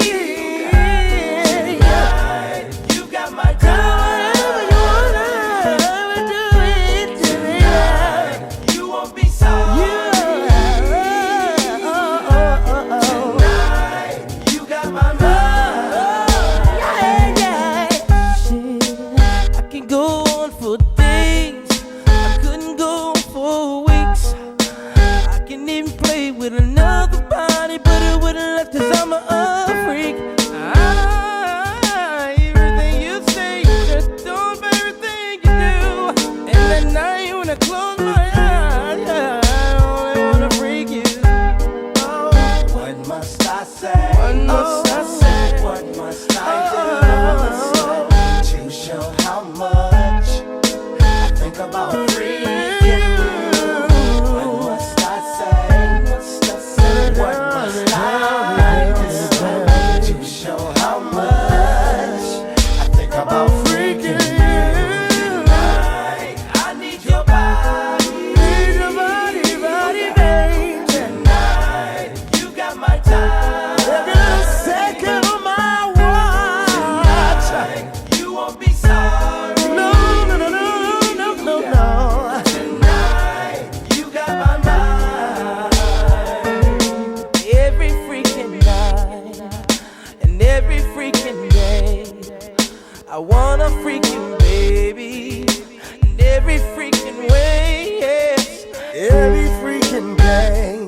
Tonight you got my time. about freaking you. Tonight, I need your body. Need your body, babe. Tonight, you got my time. Every little second of my watch. You won't be sorry. No. Tonight, you got my mind. Every freaking night and every freaking day, I wanna freak you, baby, in every freaking way. Yes. Every freaking day,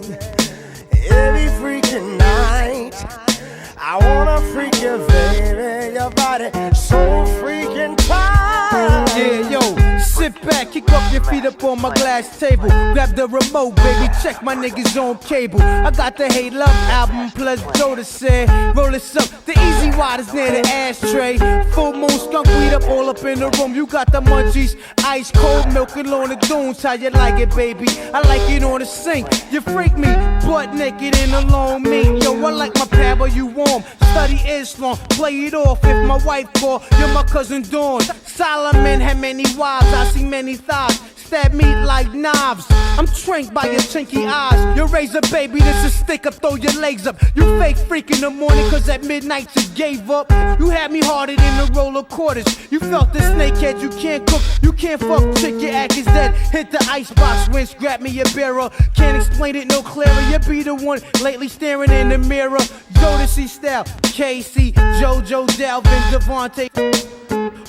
every freaking night, I wanna freak you, baby. Your body so freaking tight. Yeah, yo, sit back, kick up your feet up on my glass table. Grab the remote, baby, check my niggas on cable. I got the Hate Love album plus Jodeci said, roll this up, the easy waters near the ashtray. Full moon skunk weed up all up in the room. You got the munchies, ice cold milking on the dunes. How you like it, baby? I like it on the sink. You freak me, butt naked in a long meat. Yo, I like my power, you warm. Study Islam, play it off if my wife call. You're my cousin Dawn. Solomon had many wives, I see many thighs. Stab me like knives. I'm tranked by your chinky eyes. Your razor, baby, this is stick up, throw your legs up. You fake freak in the morning, cause at midnight you gave up. You had me harder than a roll of quarters. You felt the snakehead, you can't cook, you can't fuck, chick, your act is dead. Hit the icebox, rinse, grab me a barrel. Can't explain it no clearer, you be the one lately staring in the mirror. Jodeci style, KC, JoJo, Dalvin, Devontae.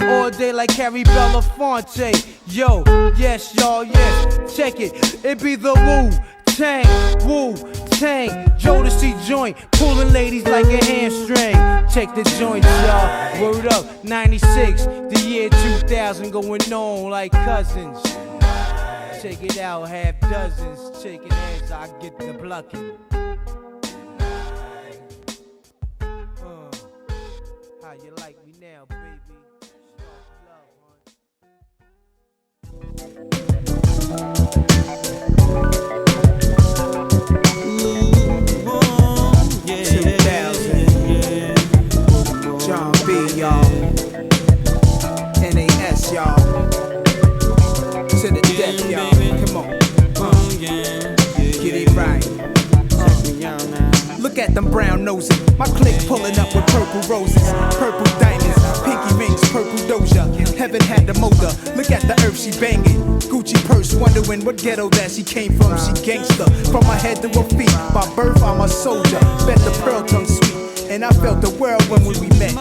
All day like Harry Belafonte. Yo, yes, y'all, yes, check it. It be the Wu-Tang, Jodeci joint, pulling ladies like a hamstring. Check the joints, y'all. Word up, 96, the year 2000, going on like cousins. Check it out, half dozens, shaking heads, I get the plucking. How you like me now, baby? John B, y'all. NAS, y'all. To the death, y'all. Come on. Get it right. Look at them brown noses. My clique pulling up with purple roses, purple diamonds, pinky rings, purple doja. Heaven had the motor. Look at the earth she banging. Gucci purse, wondering what ghetto that she came from. She gangster from her head to her feet. By birth, I'm a soldier. Bet the pearl tongue sweet, and I felt the world when we met.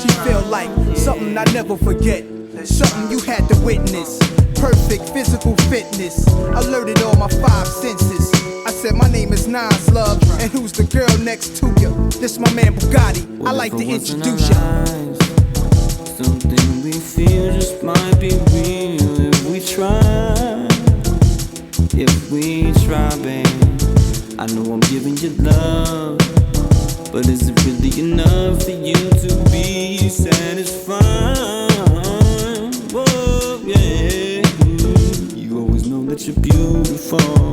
She felt like something I never forget. Something you had to witness. Perfect physical fitness. Alerted all my five senses. I said my name is Nas Love, and who's the girl next to you? This my man Bugatti. I like to introduce you. Something we feel just might be real if we try. If we try, babe. I know I'm giving you love, but is it really enough for you to be satisfied? Whoa, yeah. You always know that you're beautiful.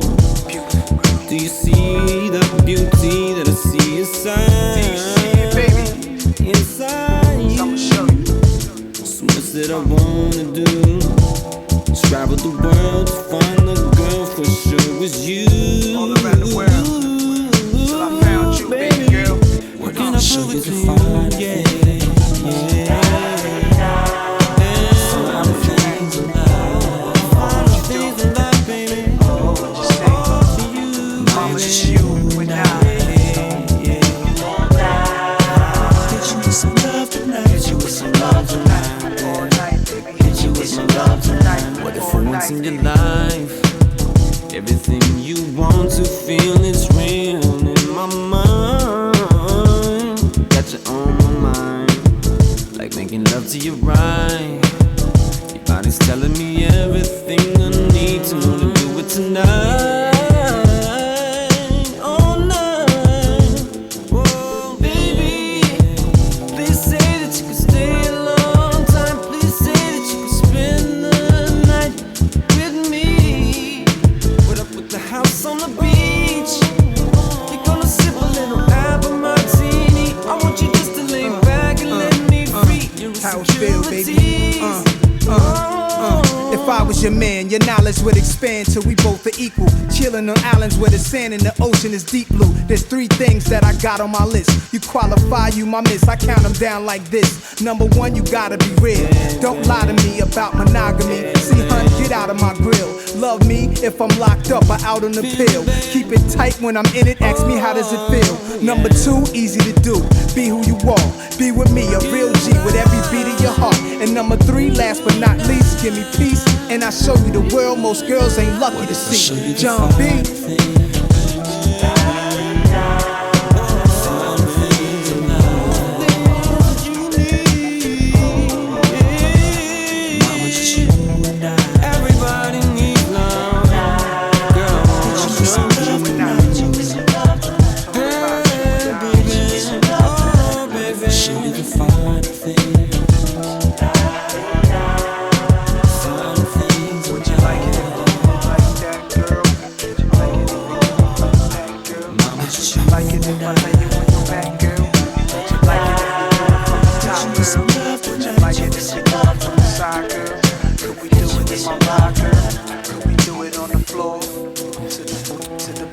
Do you see the beauty that I see inside? Do you see it, baby? Inside. I'ma show you. So much that I wanna do. Travel the world to find the girl for sure was you. All around the world, till I found you, baby girl. What can I show you to find? Yeah, yeah. Once in your life, everything you want to feel is real in my mind. Got you on my mind, like making love to you right. Your body's telling me everything I need to know to do it tonight. All night. Whoa, baby, please say that you can stay a long time. Please say that you can spend the night with me. What up with the house on the beach? You're gonna sip a little apple martini. I want you just to lay back and let me free. You're How it feel, baby? baby. If I was your man, your knowledge would expand till we both are equal. Chilling on islands where the sand in the ocean is deep blue. There's 3 things that I got on my list. You qualify, you my miss. I count them down like this. Number 1, you gotta be real. Don't lie to me about monogamy. See, hun, get out of my grill. Love me if I'm locked up or out on the pill. Keep it tight when I'm in it. Ask me how does it feel. Number 2, easy to do. Be who you are. Be with me, a real G with every beat of your heart. And number 3, last but not least, give me peace. And I show you the world most girls ain't lucky to see. John B.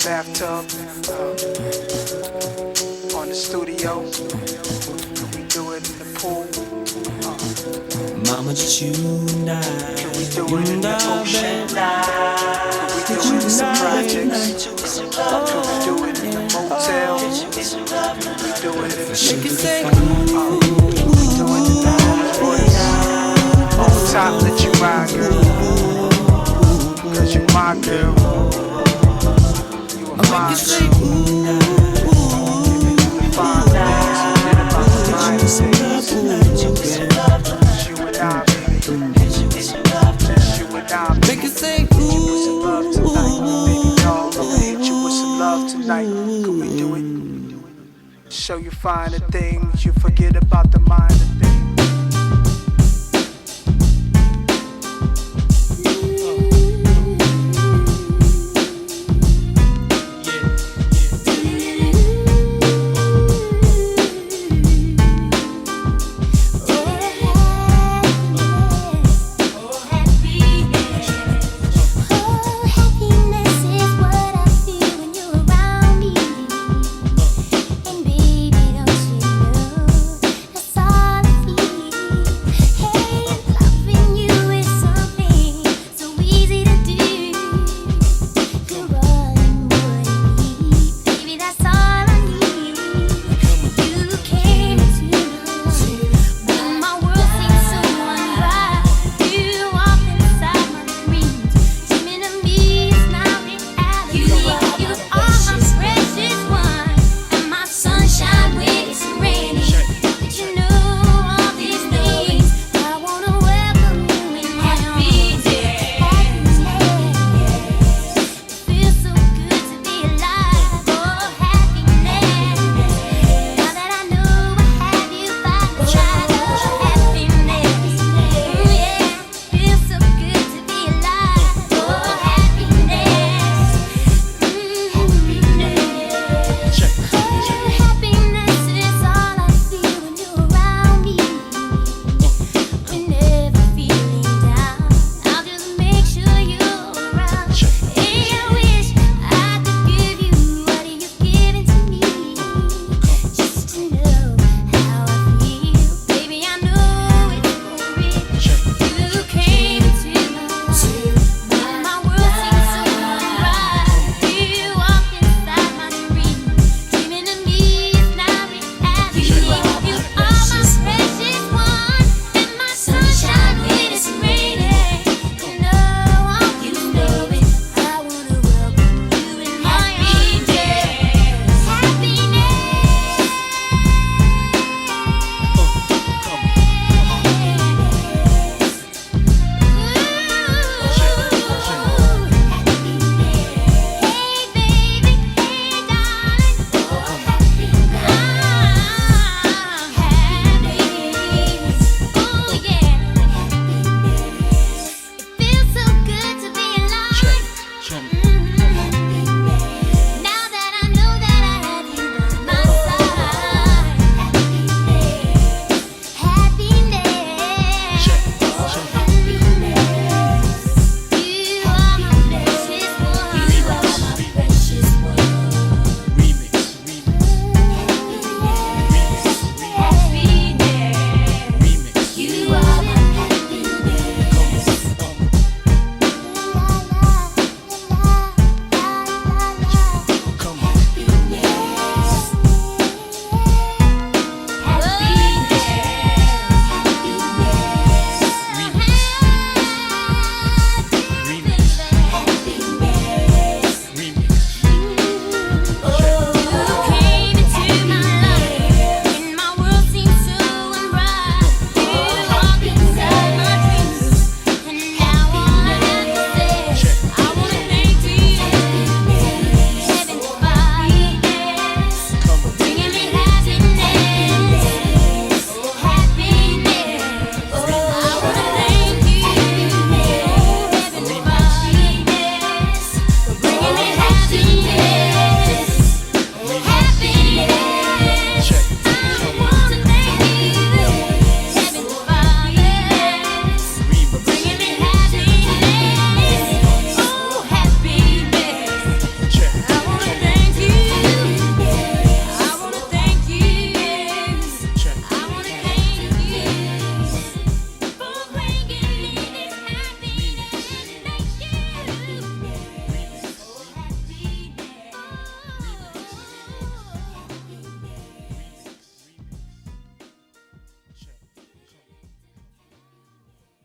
Bathtub, on the studio, we do it in the pool. Mama, just you and I. Can we do it in the ocean? Can we do it in the projects? Can we do it in the motel? Can we do it in the street? Can we do it in the boys? On top, let you ride, girl. Cause you my girl. Make you say ooh, fine things, forget about the minor things. Just you and I, baby. Just you and I, baby. Make you say ooh, baby doll, I'ma hit you with some love tonight. Can we do it? Show you finer things, you forget about the minor things. All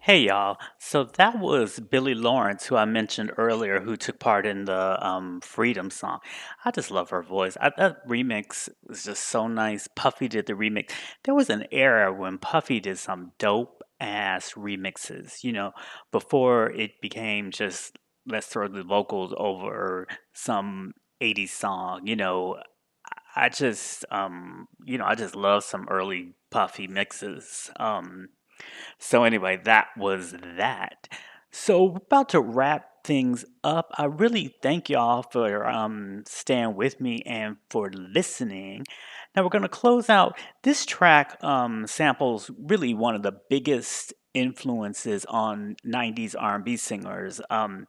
Hey y'all, so that was Billy Lawrence, who I mentioned earlier, who took part in the Freedom song. I just love her voice. That remix was just so nice. Puffy did the remix. There was an era when Puffy did some dope ass remixes, before it became just let's throw the vocals over some 80s song. I just love some early Puffy mixes. So anyway, that was that. So we're about to wrap things up. I really thank y'all for staying with me and for listening. Now we're going to close out. This track samples really one of the biggest influences on 90s R&B singers, and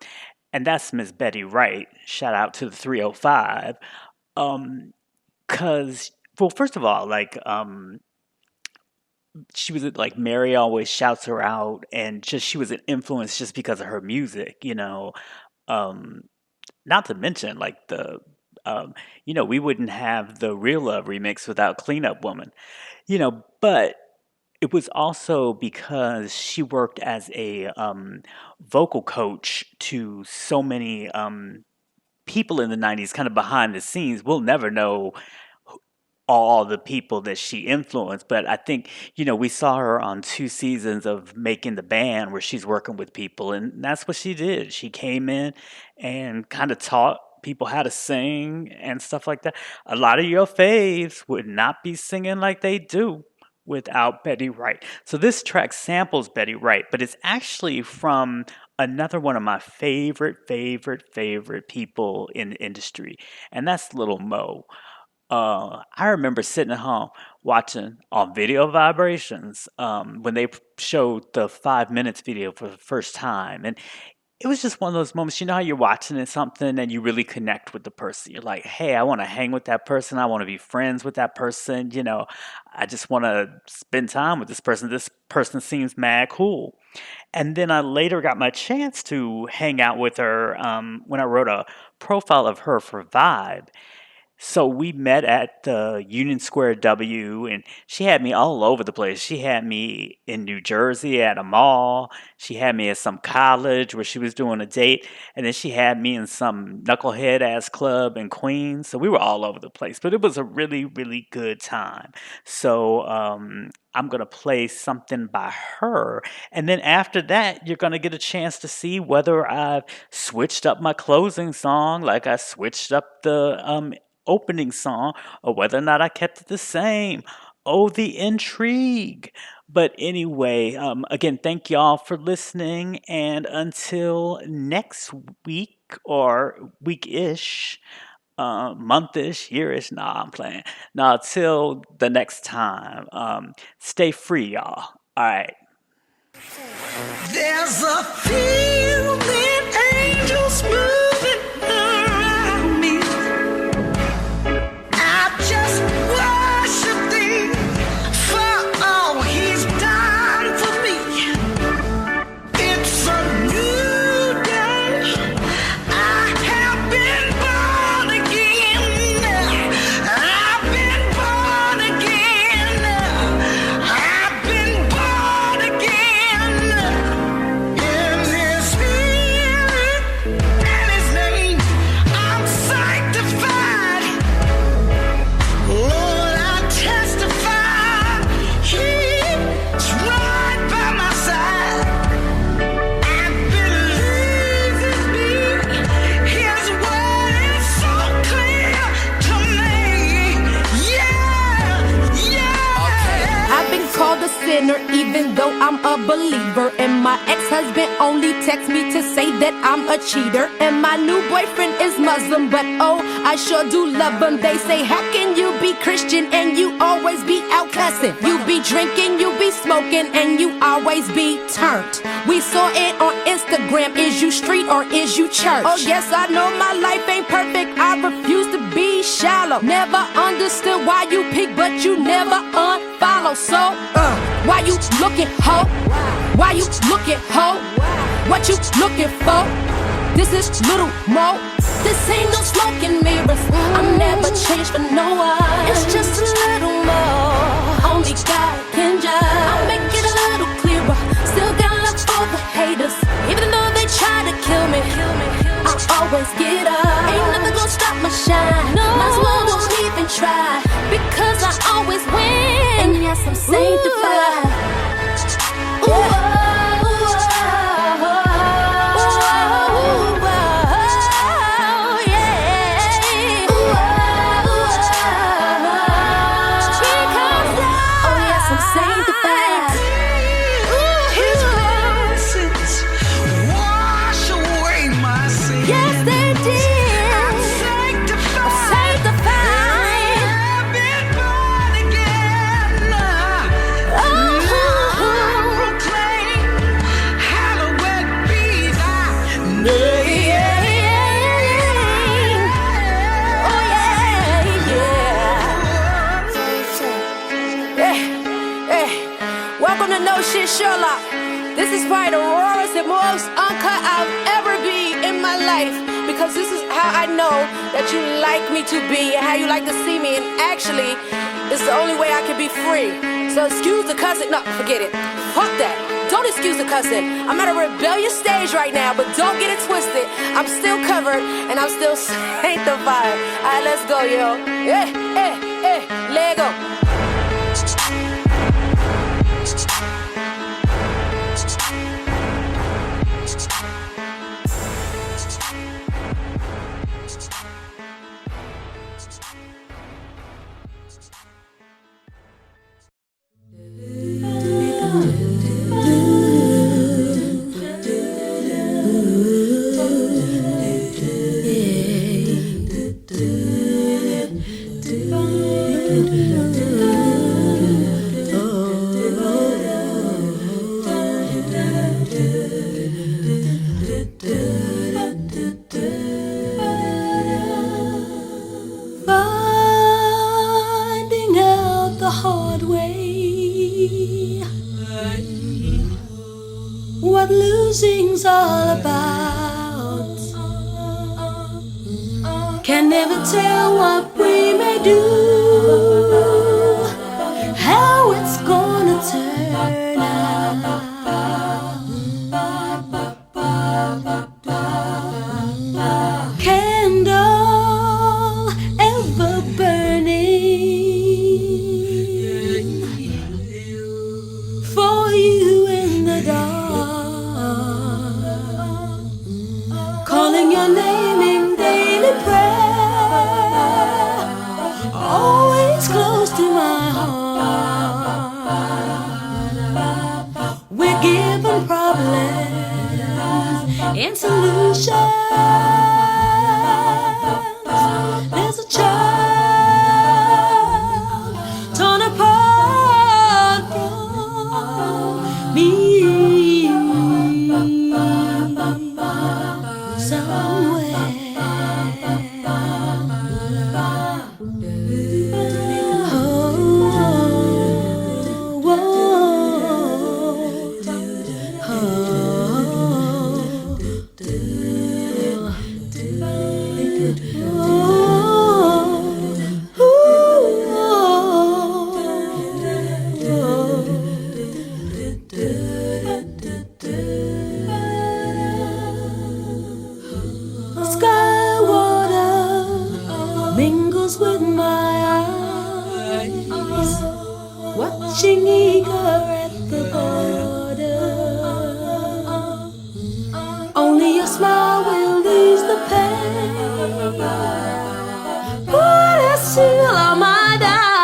that's Miss Betty Wright. Shout out to the 305. Because, well, first of all, she was like Mary always shouts her out, and she was an influence just because of her music, Not to mention we wouldn't have the Real Love remix without Clean Up Woman, But it was also because she worked as a vocal coach to so many people in the 90s, kind of behind the scenes. We'll never know all the people that she influenced, but I think we saw her on 2 seasons of Making the Band where she's working with people, and that's what she did. She came in and kind of taught people how to sing and stuff like that. A lot of your faves would not be singing like they do without Betty Wright. So this track samples Betty Wright, but it's actually from another one of my favorite people in the industry, and that's Little Mo. I remember sitting at home watching on Video Vibrations when they showed the 5 minutes video for the first time. And it was just one of those moments, how you're watching something and you really connect with the person. You're like, hey, I want to hang with that person. I want to be friends with that person. I just want to spend time with this person. This person seems mad cool. And then I later got my chance to hang out with her when I wrote a profile of her for Vibe. So we met at the Union Square W, and she had me all over the place. She had me in New Jersey at a mall. She had me at some college where she was doing a date. And then she had me in some knucklehead-ass club in Queens. So we were all over the place. But it was a really, really good time. So I'm going to play something by her. And then after that, you're going to get a chance to see whether I've switched up my closing song, like I switched up the opening song, or whether or not I kept it the same. Oh, the intrigue. But anyway, again, thank y'all for listening, and until next week or week-ish, month-ish, year-ish, I'm playing. Till the next time, stay free, y'all. All right. There's a feeling, angels moving around me. I just worship thee for all he's done for me. It's a new day. I have been born again. I've been born again. I've been born again. In his spirit and his name, I'm sanctified. Lord, I testify, he's right by my side. I believe in me, his word is so clear to me. Yeah. I've been called a sinner even though I'm a believer. And my ex-husband only texts me to say that I'm a cheater. And my new boyfriend is Muslim, but oh, I sure do love him. They say, how can you be Christian and you always be out cussing? You be drinking, you be smoking, and you always be turned. We saw it on Instagram. Is you street or is you church? Oh yes, I know my life ain't perfect. I refuse to be shallow. Never understood why you pick, but you never unfollow. So, why you looking, ho? Why you looking, ho? What you looking for? This is Little Mo. This ain't no smoke and mirrors. I'm never changed for no one. It's just a little more. Only God can judge. I'll make it a little clearer. Still got love for always get up. Ain't nothing gonna stop my shine. No. Might as well don't even try, because I always win. And yes, I'm sanctified. Ooh, oh, Sherlock. This is probably the rawest and most uncut I'll ever be in my life, because this is how I know that you like me to be and how you like to see me, and actually it's the only way I can be free. So excuse the cussing. No, forget it. Fuck that. Don't excuse the cussing. I'm at a rebellious stage right now, but don't get it twisted. I'm still covered and I'm still sanctified. Alright, let's go, yo. Lego. Finding out the hard way what losing's all about. Can never tell what we may do, how it's gonna turn out. Candle ever burning for you in the dark, calling your name in daily prayer, always close to my heart. We're given problems and solutions. There's a child torn apart from me somewhere. Sky water mingles with my eyes, watching eager at the border. Only a smile will ease the pain, put a seal on my doubts.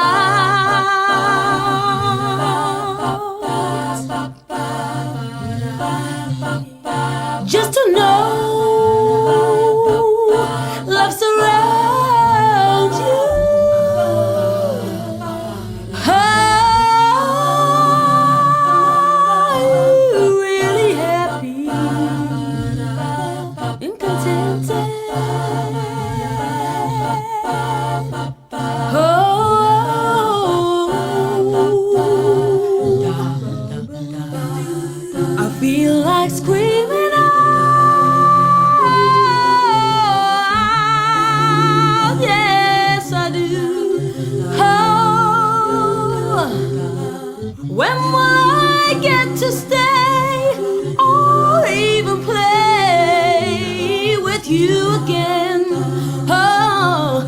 Just to know love surrounds you. Are you really happy and contented? I feel like screaming out, yes I do. Oh, when will I get to stay or even play with you again. Oh,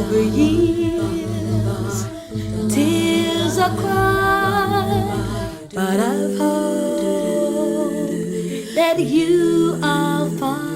over years, tears are cried, but I've hope that you are fine.